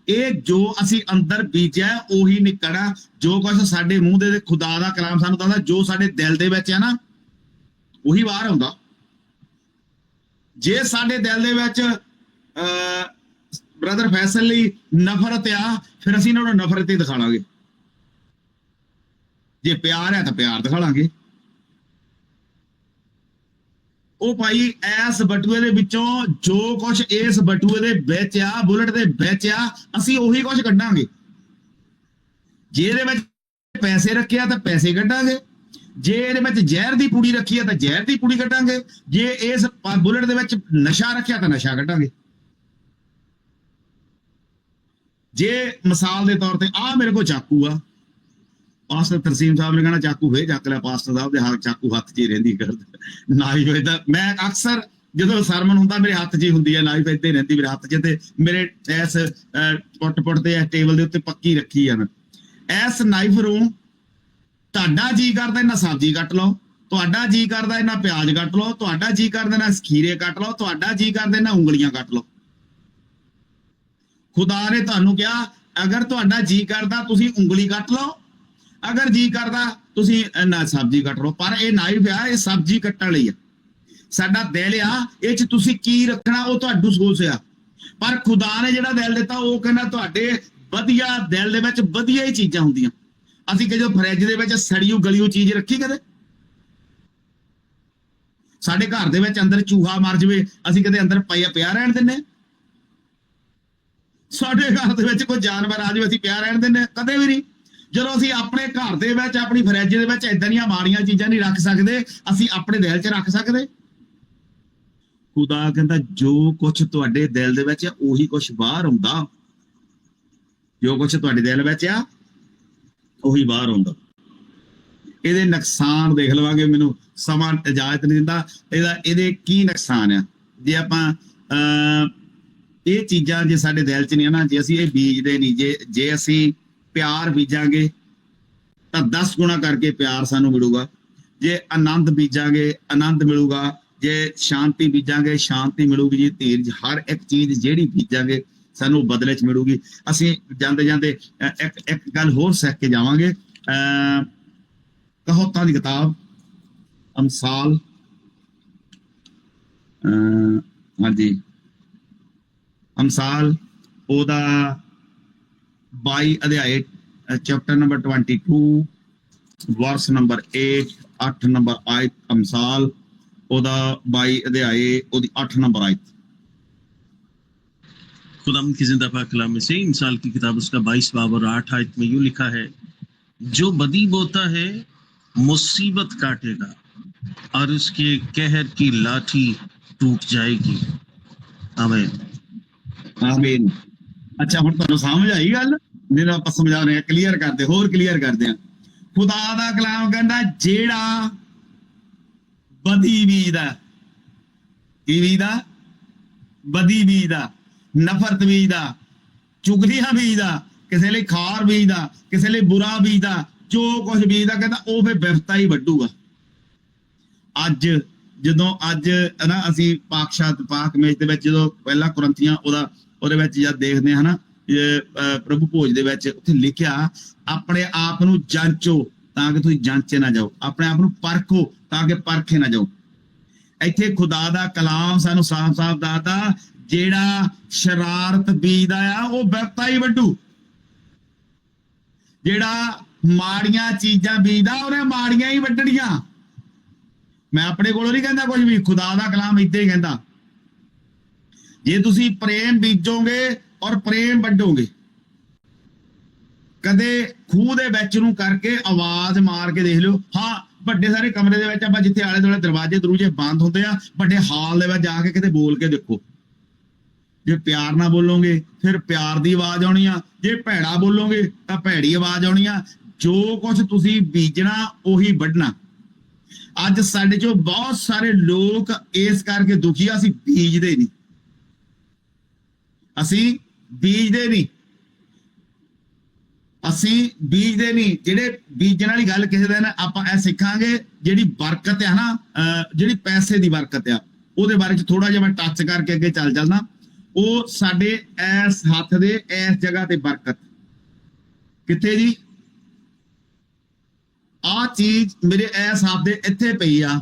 ਇਹ ਜੋ ਅਸੀਂ ਅੰਦਰ ਬੀਜਿਆ ਉਹੀ ਨਿਕਲਣਾ। ਜੋ ਕੁਛ ਸਾਡੇ ਮੂੰਹ ਦੇ, ਖੁਦਾ ਦਾ ਕਲਾਮ ਸਾਨੂੰ ਦੱਸਦਾ, ਜੋ ਸਾਡੇ ਦਿਲ ਦੇ ਵਿੱਚ ਹੈ ਨਾ ਉਹੀ ਬਾਹਰ ਆਉਂਦਾ। ਜੇ ਸਾਡੇ ਦਿਲ ਦੇ ਵਿੱਚ ਬ੍ਰਦਰ ਫੈਸਲ ਲਈ ਨਫ਼ਰਤ ਆ, ਫਿਰ ਅਸੀਂ ਇਹਨਾਂ ਨੂੰ ਨਫ਼ਰਤ ਹੀ ਦਿਖਾ ਲਾਂਗੇ। ਜੇ ਪਿਆਰ ਹੈ ਤਾਂ ਪਿਆਰ ਦਿਖਾ ਲਾਂਗੇ। ਉਹ ਭਾਈ ਇਸ ਬਟੂਏ ਦੇ ਵਿੱਚੋਂ ਜੋ ਕੁਝ ਇਸ ਬਟੂਏ ਦੇ ਵਿੱਚ ਆ, ਬੁਲਟ ਦੇ ਵਿੱਚ ਆ, ਅਸੀਂ ਉਹੀ ਕੁਝ ਕੱਢਾਂਗੇ। ਜੇ ਇਹਦੇ ਵਿੱਚ ਪੈਸੇ ਰੱਖਿਆ ਤਾਂ ਪੈਸੇ ਕੱਢਾਂਗੇ, ਜੇ ਇਹਦੇ ਵਿੱਚ ਜ਼ਹਿਰ ਦੀ ਪੁੜੀ ਰੱਖੀ ਆ ਤਾਂ ਜ਼ਹਿਰ ਦੀ ਪੁੜੀ ਕੱਢਾਂਗੇ, ਜੇ ਇਸ ਬੁਲਟ ਦੇ ਵਿੱਚ ਨਸ਼ਾ ਰੱਖਿਆ ਤਾਂ ਨਸ਼ਾ ਕੱਢਾਂਗੇ। ਜੇ ਮਿਸਾਲ ਦੇ ਤੌਰ ਤੇ ਆ ਮੇਰੇ ਕੋਲ ਚਾਕੂ ਆ, ਪਾਸਟਰ ਤਰਸੀਮ ਸਾਹਿਬ ਨੇ ਕਹਿਣਾ ਚਾਕੂ ਫੇਰ ਚੱਕ ਲਿਆ, ਪਾਸਟਰ ਸਾਹਿਬ ਦੇ ਹੱਥ ਚਾਕੂ ਹੱਥ 'ਚ ਹੀ ਰਹਿੰਦੀ ਨਾਈਫ ਏਦਾਂ। ਮੈਂ ਅਕਸਰ ਜਦੋਂ ਸਰਮਨ ਹੁੰਦਾ ਮੇਰੇ ਹੱਥ 'ਚ ਹੀ ਹੁੰਦੀ ਹੈ ਨਾਈਫ, ਏਦਾਂ ਹੀ ਰਹਿੰਦੀ ਮੇਰੇ ਹੱਥ 'ਚ, ਤੇ ਮੇਰੇ ਇਸ ਪੁੱਟ ਤੇ ਟੇਬਲ ਦੇ ਉੱਤੇ ਪੱਕੀ ਰੱਖੀ ਆ। ਇਸ ਨਾਈਫ ਨੂੰ ਤੁਹਾਡਾ ਜੀ ਕਰਦਾ ਇਹਨਾਂ ਸਬਜ਼ੀ ਕੱਟ ਲਓ, ਤੁਹਾਡਾ ਜੀ ਕਰਦਾ ਇਹਨਾਂ ਪਿਆਜ਼ ਕੱਟ ਲਓ, ਤੁਹਾਡਾ ਜੀ ਕਰਦਾ ਇਹਨਾਂ ਖੀਰੇ ਕੱਟ ਲਓ, ਤੁਹਾਡਾ ਜੀ ਕਰਦਾ ਇਹਨਾਂ ਉਂਗਲੀਆਂ ਕੱਟ ਲਓ। ਖੁਦਾ ਨੇ ਤੁਹਾਨੂੰ ਕਿਹਾ ਅਗਰ ਤੁਹਾਡਾ ਜੀ ਕਰਦਾ ਤੁਸੀਂ ਉਂਗਲੀ ਕੱਟ ਲਓ, ਅਗਰ ਜੀ ਕਰਦਾ ਤੁਸੀਂ ਨਾ ਸਬਜ਼ੀ ਕੱਟ ਲਓ। ਪਰ ਇਹ ਨਾਈਫ ਆ, ਇਹ ਸਬਜ਼ੀ ਕੱਟਣ ਲਈ ਆ। ਸਾਡਾ ਦਿਲ ਆ, ਇਹ 'ਚ ਤੁਸੀਂ ਕੀ ਰੱਖਣਾ ਉਹ ਤੁਹਾਨੂੰ ਸੋਚ ਆ। ਪਰ ਖੁਦਾ ਨੇ ਜਿਹੜਾ ਦਿਲ ਦਿੱਤਾ ਉਹ ਕਹਿੰਦਾ ਤੁਹਾਡੇ ਵਧੀਆ ਦਿਲ ਦੇ ਵਿੱਚ ਵਧੀਆ ਹੀ ਚੀਜ਼ਾਂ ਹੁੰਦੀਆਂ। ਅਸੀਂ ਕਿ ਜੋ ਫਰਿੱਜ ਦੇ ਵਿੱਚ ਸੜੀ ਗਲੀ ਚੀਜ਼ ਰੱਖੀ ਕਦੇ? ਸਾਡੇ ਘਰ ਦੇ ਵਿੱਚ ਅੰਦਰ ਚੂਹਾ ਮਰ ਜਾਵੇ, ਅਸੀਂ ਕਦੇ ਅੰਦਰ ਪਿਆ ਰਹਿਣ ਦਿੰਦੇ? ਸਾਡੇ ਘਰ ਦੇ ਵਿੱਚ ਕੋਈ ਜਾਨਵਰ ਆ ਜਾਵੇ ਅਸੀਂ ਪਿਆ ਰਹਿਣ ਦਿੰਦੇ? ਕਦੇ ਵੀ ਨਹੀਂ। ਜਦੋਂ ਅਸੀਂ ਆਪਣੇ ਘਰ ਦੇ ਵਿੱਚ ਆਪਣੀ ਫਰਿੱਜ ਦੇ ਵਿੱਚ ਏਦਾਂ ਦੀਆਂ ਮਾੜੀਆਂ ਚੀਜ਼ਾਂ ਨਹੀਂ ਰੱਖ ਸਕਦੇ, ਅਸੀਂ ਆਪਣੇ ਦਿਲ 'ਚ ਰੱਖ ਸਕਦੇ? ਖੁਦਾ ਕਹਿੰਦਾ ਜੋ ਕੁਝ ਤੁਹਾਡੇ ਦਿਲ ਦੇ ਵਿੱਚ ਆ ਉਹੀ ਕੁਝ ਬਾਹਰ ਆਉਂਦਾ। ਜੋ ਕੁਝ ਤੁਹਾਡੇ ਦਿਲ ਵਿੱਚ ਆ ਉਹੀ ਬਾਹਰ ਆਉਂਦਾ। ਇਹਦੇ ਨੁਕਸਾਨ ਦੇਖ ਲਵਾਂਗੇ, ਮੈਨੂੰ ਸਮਾਂ ਇਜਾਜ਼ਤ ਨਹੀਂ ਦਿੰਦਾ। ਇਹਦੇ ਕੀ ਨੁਕਸਾਨ ਆ ਜੇ ਆਪਾਂ ਇਹ ਚੀਜ਼ਾਂ ਜੇ ਸਾਡੇ ਦਿਲ 'ਚ ਨਹੀਂ ਨਾ, ਜੇ ਅਸੀਂ ਇਹ ਬੀਜਦੇ ਨਹੀਂ, ਜੇ ਅਸੀਂ ਪਿਆਰ ਬੀਜਾਂਗੇ ਤਾਂ 10 ਗੁਣਾ ਕਰਕੇ ਪਿਆਰ ਸਾਨੂੰ ਮਿਲੂਗਾ। ਜੇ ਆਨੰਦ ਬੀਜਾਂਗੇ ਆਨੰਦ ਮਿਲੂਗਾ, ਜੇ ਸ਼ਾਂਤੀ ਬੀਜਾਂਗੇ ਸ਼ਾਂਤੀ ਮਿਲੂਗੀ ਜੀ। ਧੀਰਜ, ਹਰ ਇੱਕ ਚੀਜ਼ ਜਿਹੜੀ ਬੀਜਾਂਗੇ ਸਾਨੂੰ ਬਦਲੇ 'ਚ ਮਿਲੂਗੀ। ਅਸੀਂ ਜਾਂਦੇ ਜਾਂਦੇ ਇੱਕ ਗੱਲ ਹੋਰ ਸਿੱਖ ਕੇ ਜਾਵਾਂਗੇ। ਕਹਾਵਤਾਂ ਦੀ ਕਿਤਾਬ ਅਮਸਾਲ, ਹਾਂਜੀ ਅਮਸਾਲ, ਉਹਦਾ 22 ਅਧਿਆਏ, ਚੈਪਟਰ ਨੰਬਰ 22 ਵਰਸ ਨੰਬਰ 8 ਨੰਬਰ ਆਇਤ। ਅਮਸਾਲ ਉਹਦਾ 22 ਅਧਿਆਏ ਉਹਦੀ 8 ਨੰबर आयत। खुदाम की जिंदा पाक कलाम में से इंसाल की किताब उसका 22 बाब और 8 आयत में यूं लिखा है, जो बदी बोता है मुसीबत काटेगा और उसके कहर की लाठी टूट जाएगी। आमीन आमीन। अच्छा ਹੁਣ ਤੁਹਾਨੂੰ ਸਮਝ ਆਈ ਗੱਲ? ਜਿਹੜਾ ਆਪਾਂ ਸਮਝਾ ਰਹੇ ਹਾਂ, ਕਲੀਅਰ ਕਰਦੇ, ਹੋਰ ਕਲੀਅਰ ਕਰਦੇ ਹਾਂ। ਖੁਦਾ ਦਾ ਕਲਾਮ ਕਹਿੰਦਾ ਜਿਹੜਾ ਬਦੀ ਬੀਜਦਾ, ਕੀ ਬੀਜਦਾ? ਬਦੀ ਬੀਜਦਾ, ਨਫ਼ਰਤ ਬੀਜਦਾ, ਚੁਗਲੀਆਂ ਬੀਜਦਾ, ਕਿਸੇ ਲਈ ਖਾਰ ਬੀਜਦਾ, ਕਿਸੇ ਲਈ ਬੁਰਾ ਬੀਜਦਾ, ਜੋ ਕੁਝ ਬੀਜਦਾ ਕਹਿੰਦਾ ਉਹ ਫਿਰ ਵਿਫਤਾ ਹੀ ਵੱਢੂਗਾ। ਅੱਜ ਨਾ ਅਸੀਂ ਪਾਕ ਮੇਜ ਦੇ ਵਿੱਚ ਜਦੋਂ ਪਹਿਲਾ ਕੁਰੰਥੀਆਂ ਉਹਦੇ ਵਿੱਚ ਜਦ ਦੇਖਦੇ ਹਾਂ ਨਾ, ਪ੍ਰਭੂ ਭੋਜ ਦੇ ਵਿੱਚ ਉੱਥੇ ਲਿਖਿਆ ਆਪਣੇ ਆਪ ਨੂੰ ਜਾਂਚੋ ਤਾਂ ਕਿ ਤੁਸੀਂ ਜਾਂਚੇ ਨਾ ਜਾਓ, ਆਪਣੇ ਆਪ ਨੂੰ ਪਰਖੋ ਤਾਂ ਕਿ ਪਰਖੇ ਨਾ ਜਾਓ। ਇੱਥੇ ਖੁਦਾ ਦਾ ਕਲਾਮ ਸਾਨੂੰ ਸਾਫ਼-ਸਾਫ਼ ਦੱਸਦਾ ਜਿਹੜਾ ਸ਼ਰਾਰਤ ਬੀਜਦਾ ਆ ਉਹ ਵਿਫਤਾ ਹੀ ਵੱਢੂ। ਜਿਹੜਾ ਮਾੜੀਆਂ ਚੀਜ਼ਾਂ ਬੀਜਦਾ ਉਹਨੇ ਮਾੜੀਆਂ ਹੀ ਵੱਢਣੀਆਂ। ਮੈਂ ਆਪਣੇ ਕੋਲੋਂ ਨਹੀਂ ਕਹਿੰਦਾ ਕੁਝ ਵੀ, ਖੁਦਾ ਦਾ ਕਲਾਮ ਏਦਾਂ ਹੀ ਕਹਿੰਦਾ। ਜੇ ਤੁਸੀਂ ਪ੍ਰੇਮ ਬੀਜੋਗੇ ਔਰ ਪ੍ਰੇਮ ਵੱਢੋਗੇ, ਕਦੇ ਖੂਹ ਦੇ ਵਿੱਚ ਨੂੰ ਕਰਕੇ ਆਵਾਜ਼ ਮਾਰ ਕੇ ਦੇਖ ਲਿਓ। ਹਾਂ, ਵੱਡੇ ਸਾਰੇ ਕਮਰੇ ਦੇ ਵਿੱਚ ਆਪਾਂ ਜਿੱਥੇ ਆਲੇ ਦੁਆਲੇ ਦਰਵਾਜ਼ੇ ਦਰੂਜੇ ਬੰਦ ਹੁੰਦੇ ਆ, ਵੱਡੇ ਹਾਲ ਦੇ ਵਿੱਚ ਜਾ ਕੇ ਕਿਤੇ ਬੋਲ ਕੇ ਦੇਖੋ। ਜੇ ਪਿਆਰ ਨਾਲ ਬੋਲੋਗੇ ਫਿਰ ਪਿਆਰ ਦੀ ਆਵਾਜ਼ ਆਉਣੀ ਆ, ਜੇ ਭੈੜਾ ਬੋਲੋਗੇ ਤਾਂ ਭੈੜੀ ਆਵਾਜ਼ ਆਉਣੀ ਆ। ਜੋ ਕੁਝ ਤੁਸੀਂ ਬੀਜਣਾ ਉਹੀ ਵੱਢਣਾ। ਅੱਜ ਸਾਡੇ ਚੋਂ ਬਹੁਤ ਸਾਰੇ ਲੋਕ ਇਸ ਕਰਕੇ ਦੁਖੀ ਆ, ਅਸੀਂ ਬੀਜਦੇ ਨਹੀਂ, ਅਸੀਂ ਬੀਜਦੇ ਨਹੀਂ, ਅਸੀਂ ਬੀਜਦੇ ਨਹੀਂ। ਜਿਹੜੇ ਬੀਜਣ ਵਾਲੀ ਗੱਲ ਕਿਸੇ ਦਿਨ ਆਪਾਂ ਇਹ ਸਿੱਖਾਂਗੇ। ਜਿਹੜੀ ਬਰਕਤ ਆ ਨਾ, ਜਿਹੜੀ ਪੈਸੇ ਦੀ ਬਰਕਤ ਆ, ਉਹਦੇ ਬਾਰੇ ਚ ਥੋੜਾ ਜਿਹਾ ਮੈਂ ਟੱਚ ਕਰਕੇ ਅੱਗੇ ਚੱਲਦਾ। ਉਹ ਸਾਡੇ ਇਸ ਹੱਥ ਦੇ ਇਸ ਜਗ੍ਹਾ ਤੇ ਬਰਕਤ ਕਿੱਥੇ ਜੀ? ਆਹ ਚੀਜ਼ ਮੇਰੇ ਇਸ ਹੱਥ ਦੇ ਇੱਥੇ ਪਈ ਆ,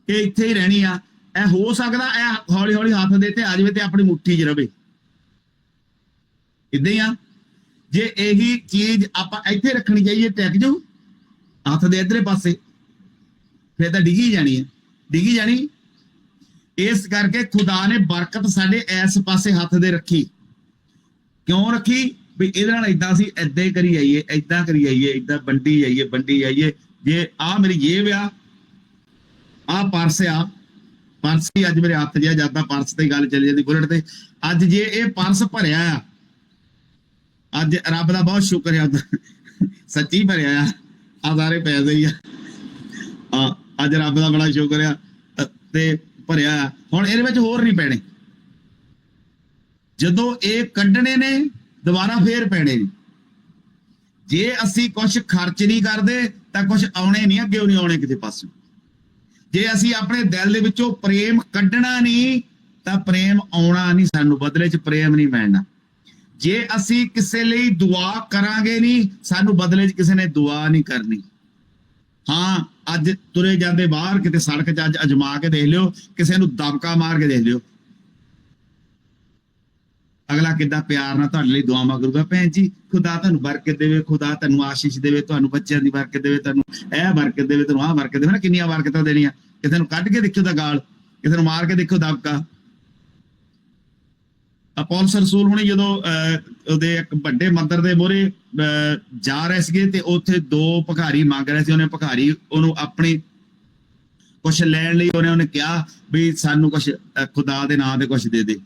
ਇਹ ਇੱਥੇ ਹੀ ਰਹਿਣੀ ਆ। ਇਹ ਹੋ ਸਕਦਾ ਇਹ ਹੌਲੀ ਹੌਲੀ ਹੱਥ ਦੇ ਤੇ ਆ ਜਾਵੇ ਤੇ ਆਪਣੀ ਮੁੱਠੀ 'ਚ ਰਵੇ। ਇਦਾਂ ਹੀ ਆ, ਜੇ ਇਹੀ ਚੀਜ਼ ਆਪਾਂ ਇੱਥੇ ਰੱਖਣੀ ਚਾਹੀਏ ਟਿਕ ਜਾਊ ਹੱਥ ਦੇ ਇੱਧਰੇ ਪਾਸੇ, ਫਿਰ ਤਾਂ ਡਿੱਗੀ ਜਾਣੀ ਹੈ। ਡਿੱਗੀ ਜਾਣੀ। ਇਸ ਕਰਕੇ ਖੁਦਾ ਨੇ ਬਰਕਤ ਸਾਡੇ ਇਸ ਪਾਸੇ ਹੱਥ ਦੇ ਰੱਖੀ। ਕਿਉਂ ਰੱਖੀ? ਵੀ ਇਹਦੇ ਨਾਲ ਏਦਾਂ ਅਸੀਂ ਏਦਾਂ ਹੀ ਕਰੀ ਜਾਈਏ, ਏਦਾਂ ਕਰੀ ਜਾਈਏ, ਏਦਾਂ ਵੰਡੀ ਜਾਈਏ। ਜੇ ਆਹ ਮੇਰੀ ਜੇਬ ਆ, ਆਹ ਪਰਸ ਆ, ਪਰਸ ਹੀ ਅੱਜ ਮੇਰੇ ਹੱਥ ਜਿਹਾ ਜਾਂਦਾ, ਪਰਸ ਤੇ ਗੱਲ ਚੱਲੀ ਜਾਂਦੀ ਬੁਲਟ ਤੇ। ਅੱਜ ਜੇ ਇਹ ਪਰਸ ਭਰਿਆ ਆ, ਅੱਜ ਰੱਬ ਦਾ ਬਹੁਤ ਸ਼ੁਕਰ ਆ, ਸੱਚੀ ਭਰਿਆ ਆ ਸਾਰੇ ਪੈਸੇ ਹੀ ਆ, ਅੱਜ ਰੱਬ ਦਾ ਬੜਾ ਸ਼ੁਕਰ ਆ ਤੇ ਭਰਿਆ। ਹੁਣ ਇਹਦੇ ਵਿੱਚ ਹੋਰ ਨਹੀਂ ਪੈਣੇ, ਜਦੋਂ ਇਹ ਕੱਢਣੇ ਨੇ ਦੁਬਾਰਾ ਫੇਰ ਪੈਣੇ ਨੇ। ਜੇ ਅਸੀਂ ਕੁਝ ਖਰਚ ਨਹੀਂ ਕਰਦੇ ਤਾਂ ਕੁਝ ਆਉਣੇ ਨਹੀਂ, ਅੱਗੇ ਨਹੀਂ ਆਉਣੇ ਕਿਸੇ ਪਾਸੋਂ। ਜੇ ਅਸੀਂ ਆਪਣੇ ਦਿਲ ਦੇ ਵਿੱਚੋਂ ਪ੍ਰੇਮ ਕੱਢਣਾ ਨਹੀਂ ਤਾਂ ਪ੍ਰੇਮ ਆਉਣਾ ਨਹੀਂ, ਸਾਨੂੰ ਬਦਲੇ 'ਚ ਪ੍ਰੇਮ ਨਹੀਂ ਮਿਲਣਾ। ਜੇ ਅਸੀਂ ਕਿਸੇ ਲਈ ਦੁਆ ਕਰਾਂਗੇ ਨਹੀਂ, ਸਾਨੂੰ ਬਦਲੇ 'ਚ ਕਿਸੇ ਨੇ ਦੁਆ ਨਹੀਂ ਕਰਨੀ। ਹਾਂ, ਅੱਜ ਤੁਰੇ ਜਾਂਦੇ ਬਾਹਰ ਕਿਤੇ ਸੜਕ 'ਚ ਅੱਜ ਅਜਮਾ ਕੇ ਦੇਖ ਲਿਓ, ਕਿਸੇ ਨੂੰ ਦਬਕਾ ਮਾਰ ਕੇ ਦੇਖ ਲਿਓ, ਅਗਲਾ ਕਿੱਦਾਂ ਪਿਆਰ ਨਾਲ ਤੁਹਾਡੇ ਲਈ ਦੁਆਵਾਂ ਕਰੂਗਾ। ਭੈਣ ਜੀ ਖੁਦਾ ਤੁਹਾਨੂੰ ਬਰਕਤ ਦੇਵੇ, ਖੁਦਾ ਤੁਹਾਨੂੰ ਆਸ਼ੀਸ਼ ਦੇਵੇ, ਤੁਹਾਨੂੰ ਬੱਚਿਆਂ ਦੀ ਬਰਕਤ ਦੇਵੇ, ਤੁਹਾਨੂੰ ਇਹ ਬਰਕਤ ਦੇਵੇ, ਤੁਹਾਨੂੰ ਆਹ ਬਰਕਤ ਦੇਵੇ ਨਾ। ਕਿੰਨੀਆਂ ਬਰਕਤਾਂ ਦੇਣੀਆਂ। ਕਿਸੇ ਨੂੰ ਕੱਢ ਕੇ ਦੇਖਿਓ ਤਾਂ ਗਾਲ, ਕਿਸੇ ਨੂੰ ਮਾਰ ਕੇ ਦੇਖਿਓ ਦਬਕਾ। ਪੌਲਸ ਰਸੂਲ ਹੁਣੀ ਜਦੋਂ ਉਹਦੇ ਇੱਕ ਵੱਡੇ ਮੰਦਰ ਦੇ ਮੂਹਰੇ ਜਾ ਰਹੇ ਸੀਗੇ ਤੇ ਉੱਥੇ ਦੋ ਭਿਖਾਰੀ ਮੰਗ ਰਹੇ ਸੀ। ਉਹਨੇ ਭਿਖਾਰੀ ਉਹਨੂੰ ਆਪਣੀ ਕੁਛ ਲੈਣ ਲਈ ਉਹਨੇ ਕਿਹਾ ਵੀ ਸਾਨੂੰ ਕੁਛ ਖੁਦਾ ਦੇ ਨਾਂ ਤੇ ਕੁਛ ਦੇ ਦੇ।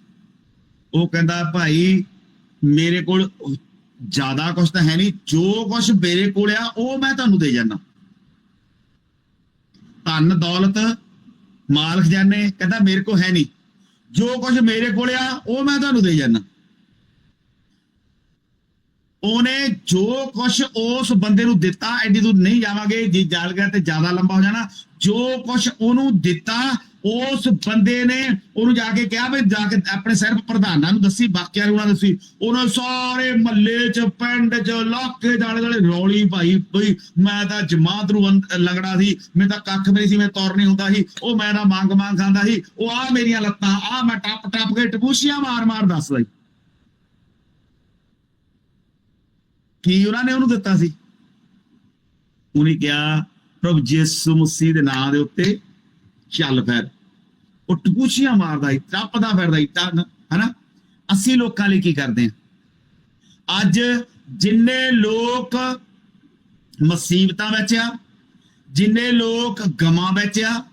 ਉਹ ਕਹਿੰਦਾ ਭਾਈ ਮੇਰੇ ਕੋਲ ਜ਼ਿਆਦਾ ਕੁਛ ਤਾਂ ਹੈ ਨਹੀਂ, ਜੋ ਕੁਛ ਮੇਰੇ ਕੋਲ ਆ ਉਹ ਮੈਂ ਤੁਹਾਨੂੰ ਦੇ ਜਾਣਾ। ਧਨ ਦੌਲਤ ਮਾਲ ਖਜ਼ਾਨੇ, ਕਹਿੰਦਾ ਮੇਰੇ ਕੋਲ ਹੈ ਨਹੀਂ, ਜੋ ਕੁਛ ਮੇਰੇ ਕੋਲ ਆ ਉਹ ਮੈਂ ਤੁਹਾਨੂੰ ਦੇ ਜਾਣਾ। ਉਹਨੇ ਜੋ ਕੁਛ ਉਸ ਬੰਦੇ ਨੂੰ ਦਿੱਤਾ, ਐਡੀ ਦੂਰ ਨਹੀਂ ਜਾਵਾਂਗੇ, ਜੇ ਜਲ ਗਿਆ ਤੇ ਜ਼ਿਆਦਾ ਲੰਬਾ ਹੋ ਜਾਣਾ। ਜੋ ਕੁਛ ਉਹਨੂੰ ਦਿੱਤਾ ਉਸ ਬੰਦੇ ਨੇ ਉਹਨੂੰ ਜਾ ਕੇ ਕਿਹਾ ਵੀ ਜਾ ਕੇ ਆਪਣੇ ਸਿਰਫ ਪ੍ਰਧਾਨਾਂ ਨੂੰ ਦੱਸੀ, ਬਾਕੀਆਂ ਨੂੰ ਨਾ ਦੱਸੀ। ਉਹਨੇ ਸਾਰੇ ਮਹੱਲੇ 'ਚ, ਪਿੰਡ 'ਚ, ਇਲਾਕੇ ਦੇ ਆਲੇ ਦੁਆਲੇ ਰੌਲੀ ਪਾਈ ਬਈ ਮੈਂ ਤਾਂ ਜਮਾਤ ਨੂੰ ਲੰਗੜਾ ਸੀ, ਮੈਂ ਤਾਂ ਕੱਖ ਵੀ ਨਹੀਂ ਸੀ, ਮੈਂ ਤੁਰ ਨਹੀਂ ਹੁੰਦਾ ਸੀ, ਉਹ ਮੈਂ ਤਾਂ ਮੰਗ ਖਾਂਦਾ ਸੀ, ਉਹ ਆ ਮੇਰੀਆਂ ਲੱਤਾਂ, ਆ ਮੈਂ ਟੱਪ ਕੇ ਟਪੂਸੀਆਂ ਮਾਰ ਦੱਸਦਾ ਸੀ। ਕੀ ਉਹਨਾਂ ਨੇ ਉਹਨੂੰ ਦਿੱਤਾ ਸੀ? ਉਹਨੇ ਕਿਹਾ ਪ੍ਰਭੂ ਯਿਸੂ ਮਸੀਹ ਦੇ ਨਾਂ ਦੇ ਉੱਤੇ ਚੱਲ ਫਿਰ। ਉਹ ਟਪੂਸੀਆਂ ਮਾਰਦਾ ਸੀ, ਟੱਪਦਾ ਫਿਰਦਾ ਸੀ, ਹਨਾ। ਅਸੀਂ ਲੋਕਾਂ ਲਈ ਕੀ ਕਰਦੇ ਹਾਂ? ਅੱਜ ਜਿੰਨੇ ਲੋਕ ਮੁਸੀਬਤਾਂ ਵਿੱਚ ਆ, ਜਿੰਨੇ ਲੋਕ ਗਮਾਂ ਵਿੱਚ ਆ,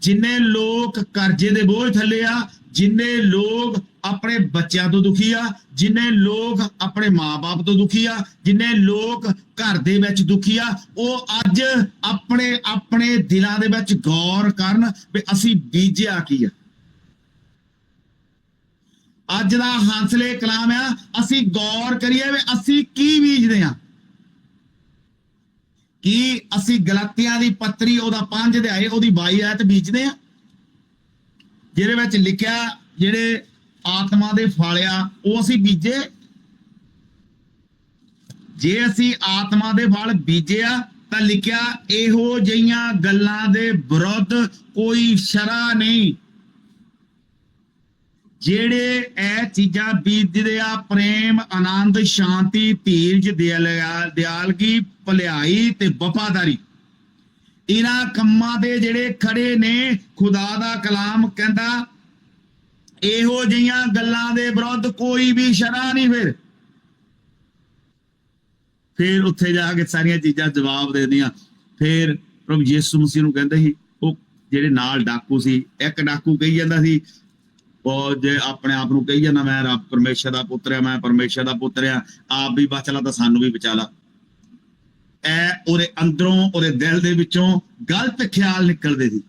ਜਿੰਨੇ ਲੋਕ ਕਰਜ਼ੇ ਦੇ ਬੋਝ ਥੱਲੇ ਆ, ਜਿੰਨੇ ਲੋਕ ਆਪਣੇ ਬੱਚਿਆਂ ਤੋਂ ਦੁਖੀ ਆ, ਜਿੰਨੇ ਲੋਕ ਆਪਣੇ ਮਾਂ-ਬਾਪ ਤੋਂ ਦੁਖੀ ਆ, ਜਿੰਨੇ ਲੋਕ ਘਰ ਦੇ ਵਿੱਚ ਦੁਖੀ ਆ, ਉਹ ਅੱਜ ਆਪਣੇ ਦਿਲਾਂ ਦੇ ਵਿੱਚ ਗੌਰ ਕਰਨ ਵੀ ਅਸੀਂ ਬੀਜਿਆ ਕੀ ਆ। ਅੱਜ ਦਾ ਹੰਸਲੇ ਕਲਾਮ ਆ, ਅਸੀਂ ਗੌਰ ਕਰੀਏ ਵੀ ਅਸੀਂ ਕੀ ਬੀਜਦੇ ਆ। ਕੀ ਅਸੀਂ ਗਲਾਤੀਆਂ ਦੀ ਪੱਤਰੀ ਉਹਦਾ 5 ਅਧਿਆਏ ਉਹਦੀ 22 ਆਇਤ ਬੀਜਦੇ ਆ, ਜਿਹਦੇ ਵਿੱਚ ਲਿਖਿਆ ਜਿਹੜੇ ਆਤਮਾ ਦੇ ਫਲ ਆ ਉਹ ਅਸੀਂ ਬੀਜੇ? ਜੇ ਅਸੀਂ ਆਤਮਾ ਦੇ ਫਲ ਬੀਜੇ ਆ ਤਾਂ ਲਿਖਿਆ ਇਹੋ ਜਿਹੀਆਂ ਗੱਲਾਂ ਦੇ ਵਿਰੁੱਧ ਕੋਈ ਸ਼ਰਾ ਨਹੀਂ। ਜਿਹੜੇ ਇਹ ਚੀਜ਼ਾਂ ਬੀਜਦੇ ਆ, ਪ੍ਰੇਮ, ਆਨੰਦ, ਸ਼ਾਂਤੀ, ਧੀਰਜ, ਦਿਆਲਗੀ, ਭਲਾਈ ਤੇ ਵਫਾਦਾਰੀ, ਇਹਨਾਂ ਕੰਮਾਂ ਦੇ ਜਿਹੜੇ ਖੜੇ ਨੇ, ਖੁਦਾ ਦਾ ਕਲਾਮ ਕਹਿੰਦਾ ਇਹੋ ਜਿਹੀਆਂ ਗੱਲਾਂ ਦੇ ਵਿਰੁੱਧ ਕੋਈ ਵੀ ਸ਼ਰਾ ਨਹੀਂ। ਫਿਰ ਉੱਥੇ ਜਾ ਕੇ ਸਾਰੀਆਂ ਚੀਜ਼ਾਂ ਜਵਾਬ ਦੇ ਦੀਆਂ। ਫਿਰ ਪ੍ਰਭੂ ਯਿਸੂ ਮਸੀਹ ਨੂੰ ਕਹਿੰਦੇ ਸੀ, ਉਹ ਜਿਹੜੇ ਨਾਲ ਡਾਕੂ ਸੀ, ਇੱਕ ਡਾਕੂ ਕਹੀ ਜਾਂਦਾ ਸੀ, ਉਹ ਜੇ ਆਪਣੇ ਆਪ ਨੂੰ ਕਹੀ ਜਾਂਦਾ ਮੈਂ ਰੱਬ ਪਰਮੇਸ਼ਰ ਦਾ ਪੁੱਤਰ ਆ, ਮੈਂ ਪਰਮੇਸ਼ਰ ਦਾ ਪੁੱਤਰ ਆ, ਆਪ ਵੀ ਬਚ ਲਾ ਤਾਂ ਸਾਨੂੰ ਵੀ ਬਚਾ ਲਾ। ਉਹਦੇ ਅੰਦਰੋਂ, ਉਹਦੇ ਦਿਲ ਦੇ ਵਿੱਚੋਂ ਗਲਤ ਖਿਆਲ ਨਿਕਲਦੇ ਸੀ।